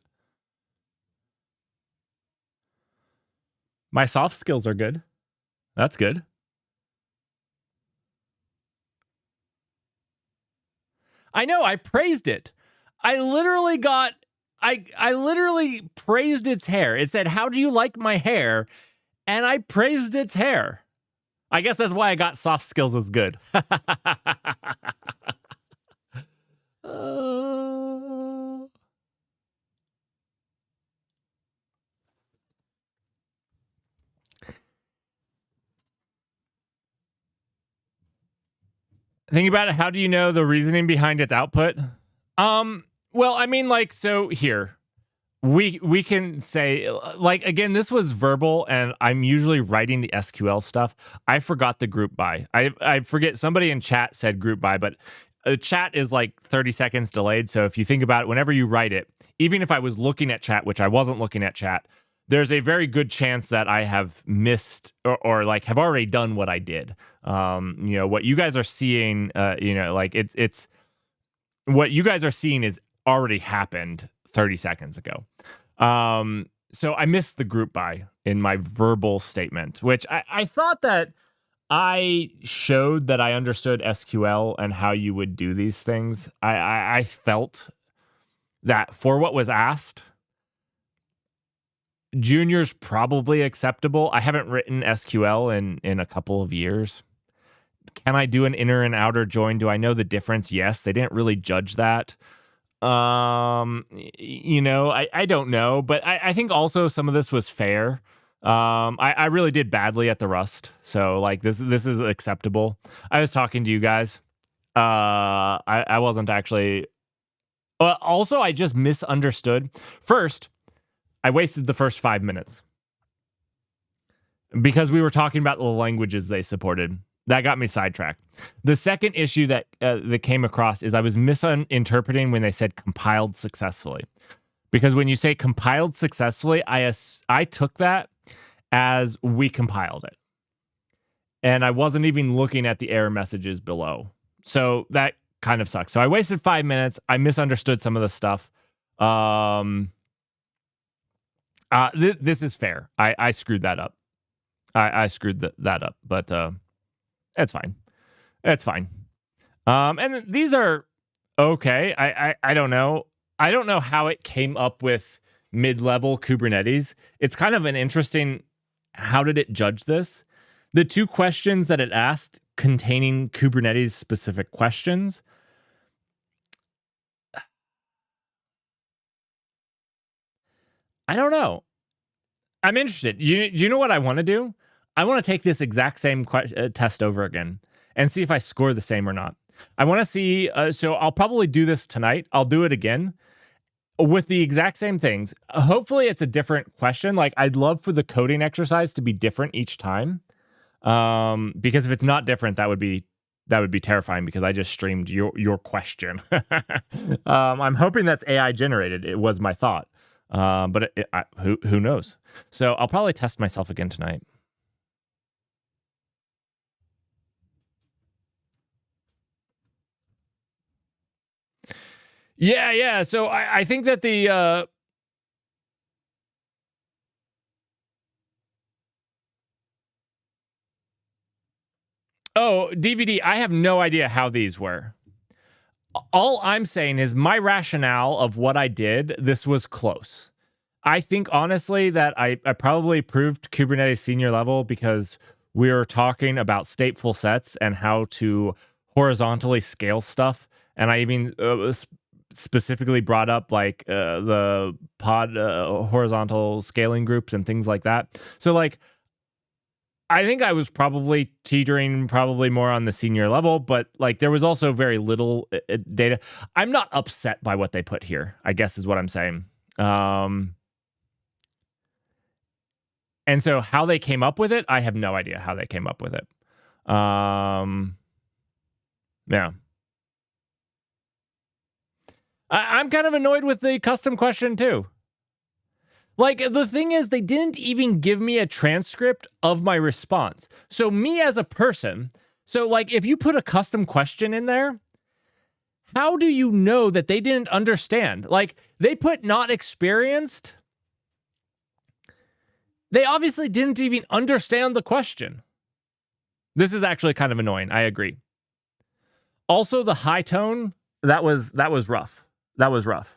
My soft skills are good. That's good. I know, I praised it. I literally praised its hair. It said, "How do you like my hair?" And I praised its hair. I guess that's why I got soft skills as good. Think about it. How do you know the reasoning behind its output? Well, I mean, like, so here we can say, like, again, this was verbal, and I'm usually writing the SQL stuff. I forgot the group by. I forget. Somebody in chat said group by, but chat is like 30 seconds delayed. So if you think about it, whenever you write it, even if I was looking at chat, which I wasn't looking at chat, there's a very good chance that I have missed or like have already done what I did. What you guys are seeing, like it's what you guys are seeing is already happened 30 seconds ago. So I missed the group by in my verbal statement, which I thought that I showed that I understood SQL and how you would do these things. I felt that for what was asked, junior's probably acceptable. I haven't written SQL in a couple of years. Can I do an inner and outer join? Do I know the difference? Yes. They didn't really judge that. I don't know, but I think also some of this was fair. I really did badly at the Rust, so like this is acceptable. I was talking to you guys. I wasn't actually. Also, I just misunderstood. First, I wasted the first 5 minutes because we were talking about the languages they supported. That got me sidetracked. The second issue that came across is I was misinterpreting when they said compiled successfully. Because when you say compiled successfully, I took that as we compiled it. And I wasn't even looking at the error messages below. So that kind of sucks. So I wasted 5 minutes. I misunderstood some of the stuff. This is fair. I screwed that up. I screwed that up, but that's fine. That's fine. And these are okay. I don't know. I don't know how it came up with mid-level Kubernetes. It's kind of an interesting, how did it judge this? The two questions that it asked containing Kubernetes specific questions, I don't know. I'm interested. You know what I want to do? I want to take this exact same test over again and see if I score the same or not. I want to see. So I'll probably do this tonight. I'll do it again with the exact same things. Hopefully it's a different question. Like, I'd love for the coding exercise to be different each time. Because if it's not different, that would be terrifying, because I just streamed your question. I'm hoping that's AI generated. It was my thought. But who knows? So I'll probably test myself again tonight. Yeah. So I think that the DVD, I have no idea how these were. All I'm saying is my rationale of what I did, this was close. I think, honestly, that I probably proved Kubernetes senior level because we were talking about stateful sets and how to horizontally scale stuff. And I even specifically brought up like the pod horizontal scaling groups and things like that. So like, I think I was probably teetering more on the senior level, but like there was also very little data. I'm not upset by what they put here, I guess is what I'm saying. And so how they came up with it, I have no idea how they came up with it. Yeah. I'm kind of annoyed with the custom question too. Like, the thing is, they didn't even give me a transcript of my response. So me as a person, so like if you put a custom question in there, how do you know that they didn't understand? Like, they put not experienced. They obviously didn't even understand the question. This is actually kind of annoying. I agree. Also, the high tone, that was rough. That was rough.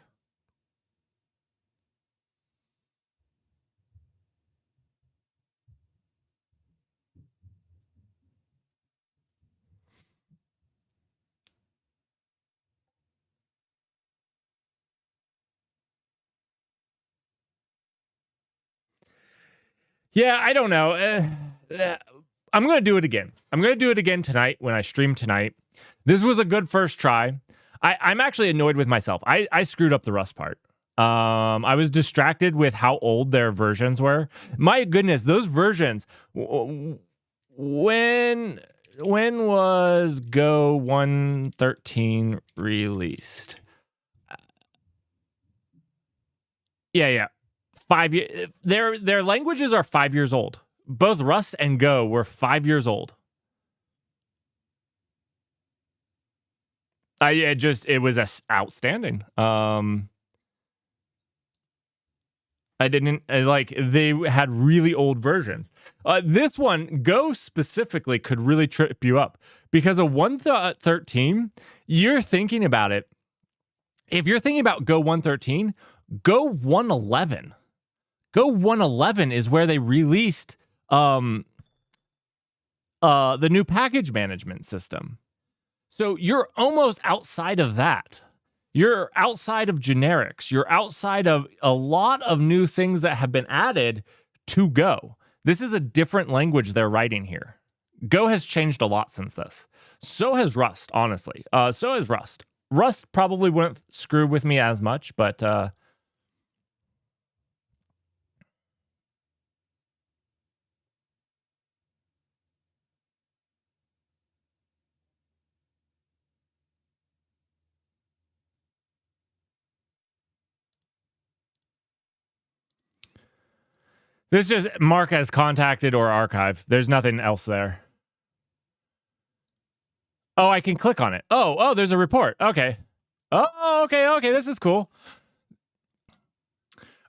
Yeah, I don't know. I'm going to do it again. I'm going to do it again tonight when I stream tonight. This was a good first try. I'm actually annoyed with myself. I screwed up the Rust part. I was distracted with how old their versions were. My goodness, those versions. When was Go 1.13 released? Yeah. 5 years. Their languages are 5 years old. Both Rust and Go were 5 years old. It was outstanding. I didn't like, they had really old versions. This one, Go specifically, could really trip you up because a 1.13, you're thinking about it. If you're thinking about Go 1.13, Go 1.11. Go 1.11 is where they released the new package management system. So you're almost outside of that. You're outside of generics. You're outside of a lot of new things that have been added to Go. This is a different language they're writing here. Go has changed a lot since this. So has Rust, honestly. So has Rust. Rust probably wouldn't screw with me as much, but this just mark as contacted or archive. There's nothing else there. Oh, I can click on it. Oh, there's a report. Okay. Oh, okay. This is cool.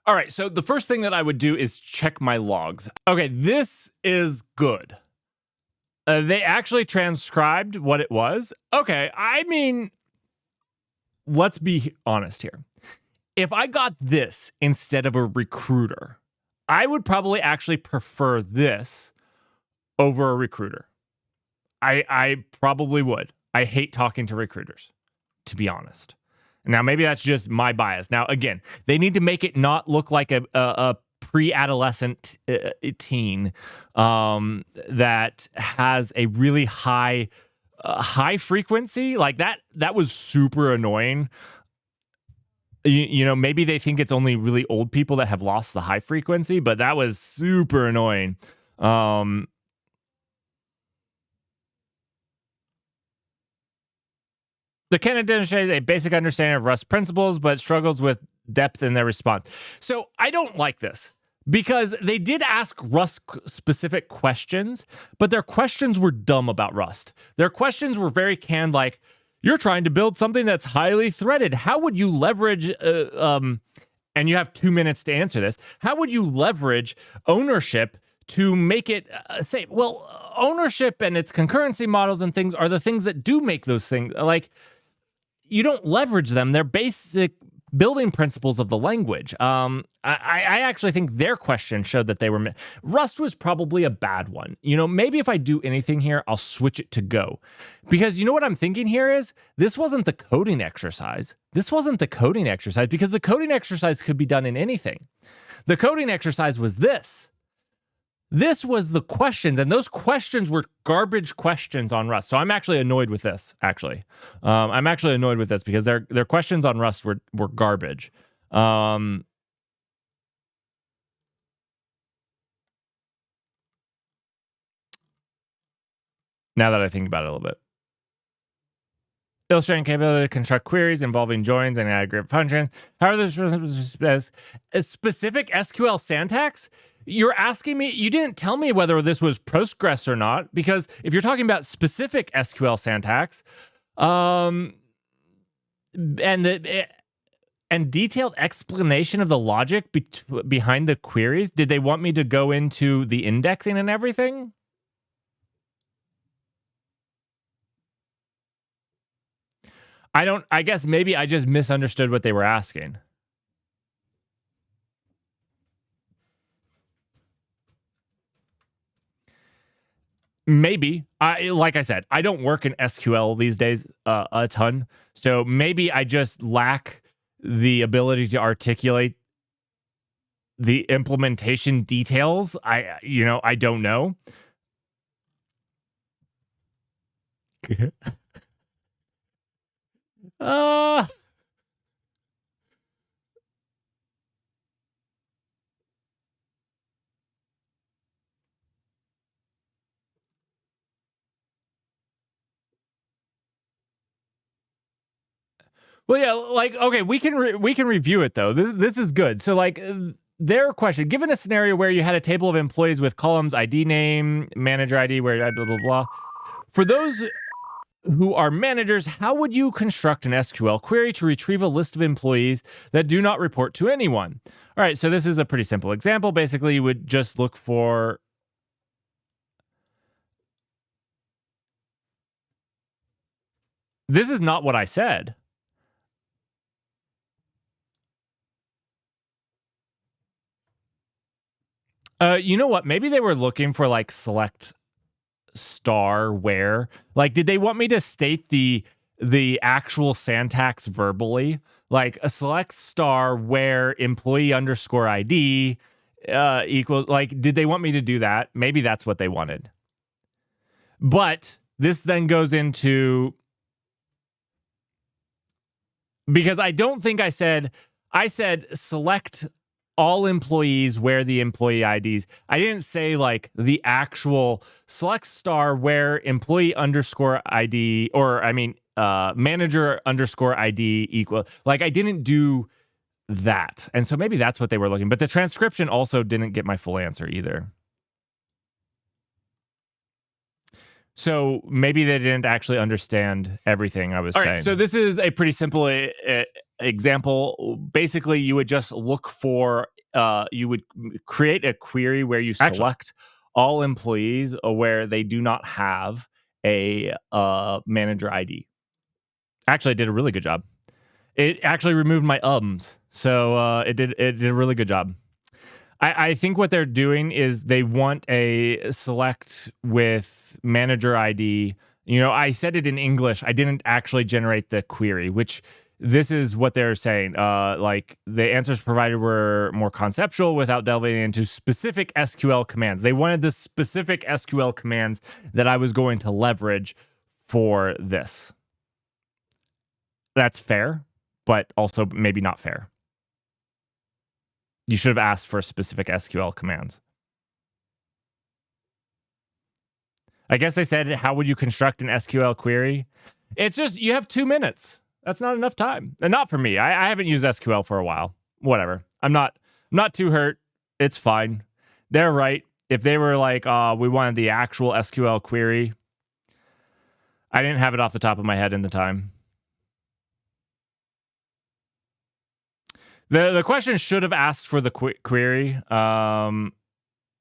All right, so the first thing that I would do is check my logs. Okay, this is good. They actually transcribed what it was. Okay, I mean, let's be honest here. If I got this instead of a recruiter, I would probably actually prefer this over a recruiter. I probably would. I hate talking to recruiters, to be honest. Now, maybe that's just my bias. Now, again, they need to make it not look like a pre-adolescent teen that has a really high frequency. Like that was super annoying. You know, maybe they think it's only really old people that have lost the high frequency, but that was super annoying. The candidate demonstrated a basic understanding of Rust principles, but struggles with depth in their response. So I don't like this because they did ask Rust specific questions, but their questions were dumb about Rust. Their questions were very canned, like, you're trying to build something that's highly threaded. How would you leverage, and you have 2 minutes to answer this, how would you leverage ownership to make it safe? Well, ownership and its concurrency models and things are the things that do make those things. Like, you don't leverage them. They're basic building principles of the language. I actually think their question showed that they were... Rust was probably a bad one. You know, maybe if I do anything here, I'll switch it to Go. Because you know what I'm thinking here is, this wasn't the coding exercise. This wasn't the coding exercise, because the coding exercise could be done in anything. The coding exercise was this. This was the questions, and those questions were garbage questions on Rust. So I'm actually annoyed with this, actually. I'm actually annoyed with this because their questions on Rust were garbage. Now that I think about it a little bit. Illustrating capability to construct queries involving joins and aggregate functions. However, there's a specific SQL syntax. You're asking me, you didn't tell me whether this was Postgres or not, because if you're talking about specific SQL syntax, and detailed explanation of the logic behind the queries, did they want me to go into the indexing and everything? I guess maybe I just misunderstood what they were asking. Maybe. Like I said, I don't work in SQL these days a ton. So maybe I just lack the ability to articulate the implementation details. I don't know. Well, yeah, like, okay, we can review it though. This is good. So, like, their question: given a scenario where you had a table of employees with columns ID name, manager ID, where blah blah blah. For those who are managers, how would you construct an SQL query to retrieve a list of employees that do not report to anyone? All right, so this is a pretty simple example. Basically, you would just look for... This is not what I said. You know what? Maybe they were looking for, like, select star where. Like, did they want me to state the actual syntax verbally? Like, a select star where employee underscore ID equals... Like, did they want me to do that? Maybe that's what they wanted. But this then goes into... Because I don't think I said select all employees where the employee IDs. I didn't say like the actual select star where employee underscore ID, or I mean, manager underscore ID equal. Like, I didn't do that. And so maybe that's what they were looking. But the transcription also didn't get my full answer either. So maybe they didn't actually understand everything I was saying. All right, so this is a pretty simple example. Basically, you would just look for, you would create a query where you select all employees where they do not have a manager ID. Actually, it did a really good job. It actually removed my ums. So it did a really good job. I think what they're doing is they want a select with manager ID. You know, I said it in English. I didn't actually generate the query, which this is what they're saying. Like the answers provided were more conceptual without delving into specific SQL commands. They wanted the specific SQL commands that I was going to leverage for this. That's fair, but also maybe not fair. You should have asked for specific SQL commands. I guess they said, how would you construct an SQL query? It's just, you have 2 minutes. That's not enough time. And not for me. I haven't used SQL for a while. Whatever. I'm not too hurt. It's fine. They're right. If they were like, we wanted the actual SQL query, I didn't have it off the top of my head in the time. The question should have asked for the query.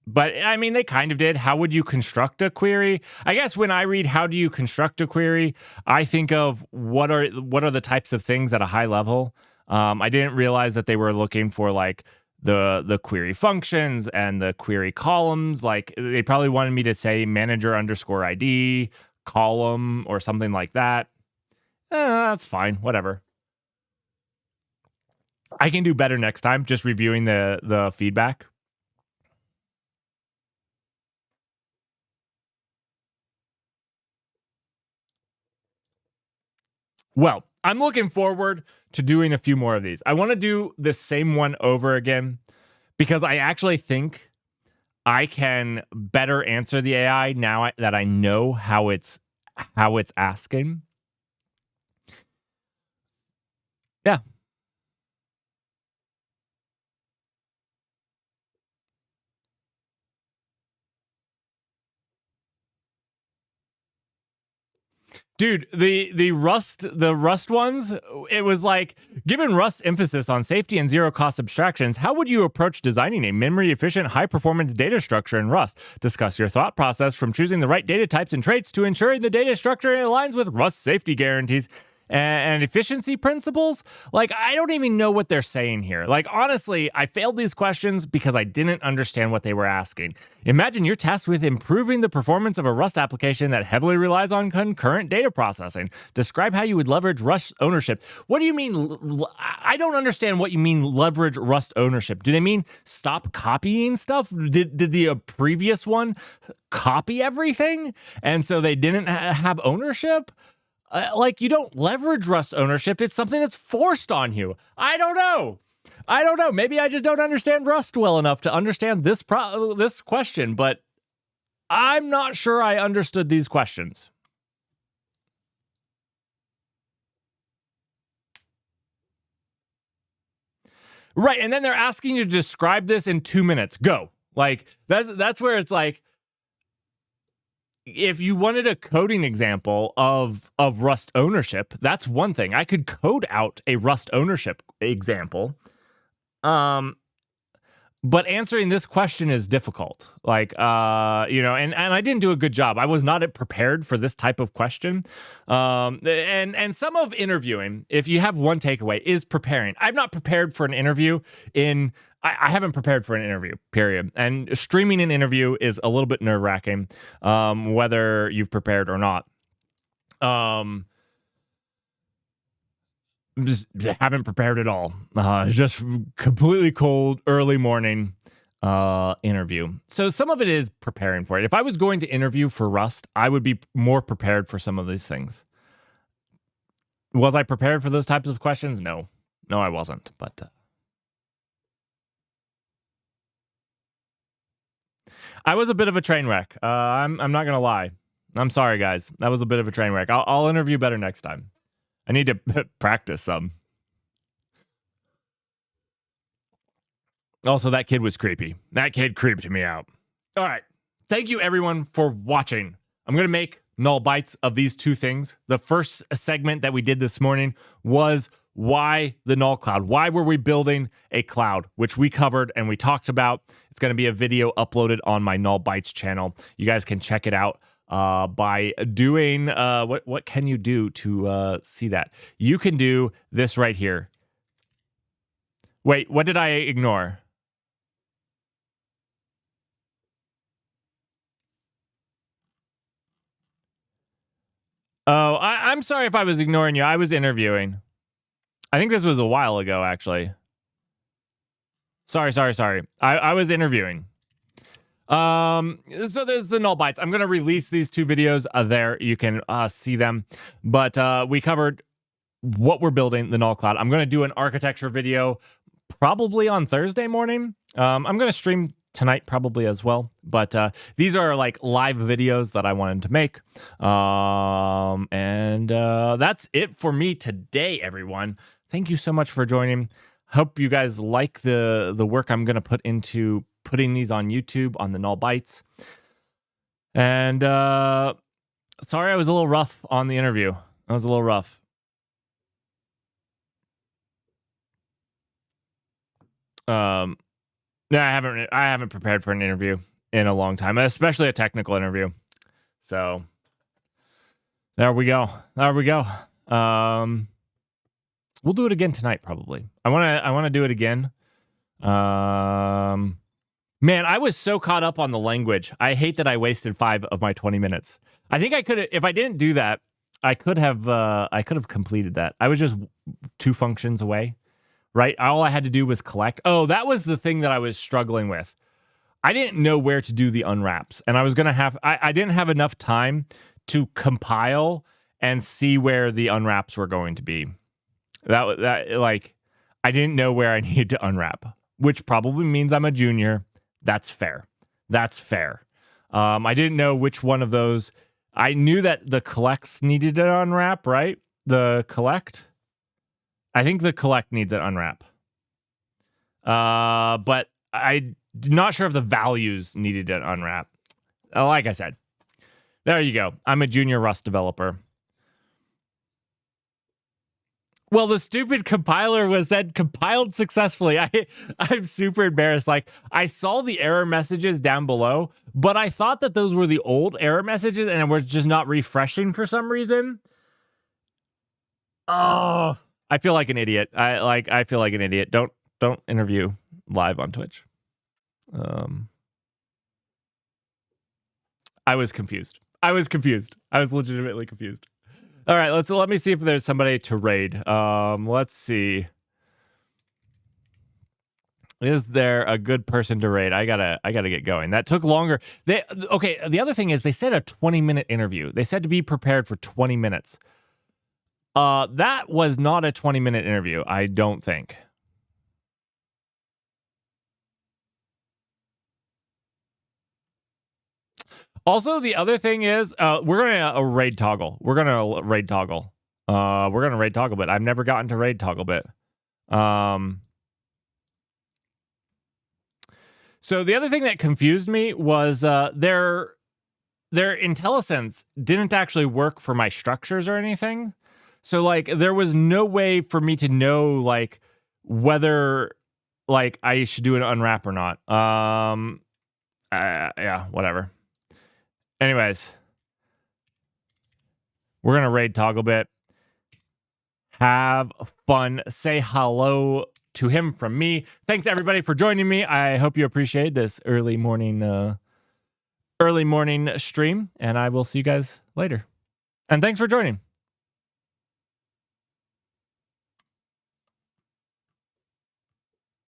But I mean, they kind of did. How would you construct a query? I guess when I read how do you construct a query, I think of what are the types of things at a high level. I didn't realize that they were looking for like the query functions and the query columns. Like they probably wanted me to say manager underscore ID column or something like that. That's fine. Whatever. I can do better next time. Just reviewing the feedback. Well, I'm looking forward to doing a few more of these. I want to do the same one over again because I actually think I can better answer the AI now that I know how it's asking. Yeah. Dude, the Rust ones, it was like, given Rust's emphasis on safety and zero cost abstractions, how would you approach designing a memory efficient, high performance data structure in Rust? Discuss your thought process from choosing the right data types and traits to ensuring the data structure aligns with Rust safety guarantees and efficiency principles. Like, I don't even know what they're saying here. Like, honestly, I failed these questions because I didn't understand what they were asking. Imagine you're tasked with improving the performance of a Rust application that heavily relies on concurrent data processing. Describe how you would leverage Rust ownership. What do you mean? I don't understand what you mean leverage Rust ownership. Do they mean stop copying stuff? Did the previous one copy everything? And so they didn't have ownership? Like, you don't leverage Rust ownership. It's something that's forced on you. I don't know. Maybe I just don't understand Rust well enough to understand this question, but I'm not sure I understood these questions. Right, and then they're asking you to describe this in 2 minutes. Go. Like, that's where it's like, if you wanted a coding example of Rust ownership, that's one thing. I could code out a Rust ownership example. But answering this question is difficult. Like, and I didn't do a good job. I was not prepared for this type of question. And some of interviewing, if you have one takeaway, is preparing. I'm not prepared for an interview I haven't prepared for an interview, period. And streaming an interview is a little bit nerve-wracking, whether you've prepared or not. Just haven't prepared at all. Just completely cold, early morning interview. So some of it is preparing for it. If I was going to interview for Rust, I would be more prepared for some of these things. Was I prepared for those types of questions? No, I wasn't. But I was a bit of a train wreck. I'm not gonna lie. I'm sorry, guys. That was a bit of a train wreck. I'll interview better next time. I need to practice some. Also, that kid was creepy. That kid creeped me out. All right. Thank you, everyone, for watching. I'm going to make null bytes of these two things. The first segment that we did this morning was why the null cloud? Why were we building a cloud, which we covered and we talked about. It's going to be a video uploaded on my null bytes channel. You guys can check it out by doing what can you do to see that? You can do this right here. Wait, what did I ignore? Oh, I'm sorry if I was ignoring you. I was interviewing. I think this was a while ago, actually. Sorry. I was interviewing. So there's the Null Bytes. I'm going to release these 2 videos there. You can see them. But we covered what we're building, the Null Cloud. I'm going to do an architecture video probably on Thursday morning. I'm going to stream tonight probably as well. But these are like live videos that I wanted to make. And that's it for me today, everyone. Thank you so much for joining. Hope you guys like the work I'm going to put into putting these on YouTube on the Null Bytes. And sorry I was a little rough on the interview. I was a little rough. No, I haven't prepared for an interview in a long time, especially a technical interview. So there we go. We'll do it again tonight, probably. I want to do it again. Man, I was so caught up on the language. I hate that I wasted 5 of my 20 minutes. I think I could, if I didn't do that, I could have completed that. I was just 2 functions away, right? All I had to do was collect. Oh, that was the thing that I was struggling with. I didn't know where to do the unwraps, and I didn't have enough time to compile and see where the unwraps were going to be. Like, I didn't know where I needed to unwrap, which probably means I'm a junior. That's fair. I didn't know which one of those. I knew that the collects needed an unwrap, right? The collect. I think the collect needs an unwrap. But I'm not sure if the values needed an unwrap. Like I said, there you go. I'm a junior Rust developer. Well, the stupid compiler was said compiled successfully. I'm super embarrassed. Like, I saw the error messages down below, but I thought that those were the old error messages and were just not refreshing for some reason. Oh, I feel like an idiot. I feel like an idiot. Don't interview live on Twitch. I was confused. I was legitimately confused. All right, let me see if there's somebody to raid. Let's see. Is there a good person to raid? I gotta get going. That took longer. Okay, the other thing is they said a 20-minute interview. They said to be prepared for 20 minutes. That was not a 20-minute interview, I don't think. Also, the other thing is, we're gonna raid Toggle. We're gonna raid Toggle, but I've never gotten to raid Togglebit. So the other thing that confused me was their IntelliSense didn't actually work for my structures or anything. So like there was no way for me to know like whether like I should do an unwrap or not. Yeah, whatever. Anyways, we're going to raid Togglebit. Have fun. Say hello to him from me. Thanks, everybody, for joining me. I hope you appreciate this early morning stream, and I will see you guys later. And thanks for joining.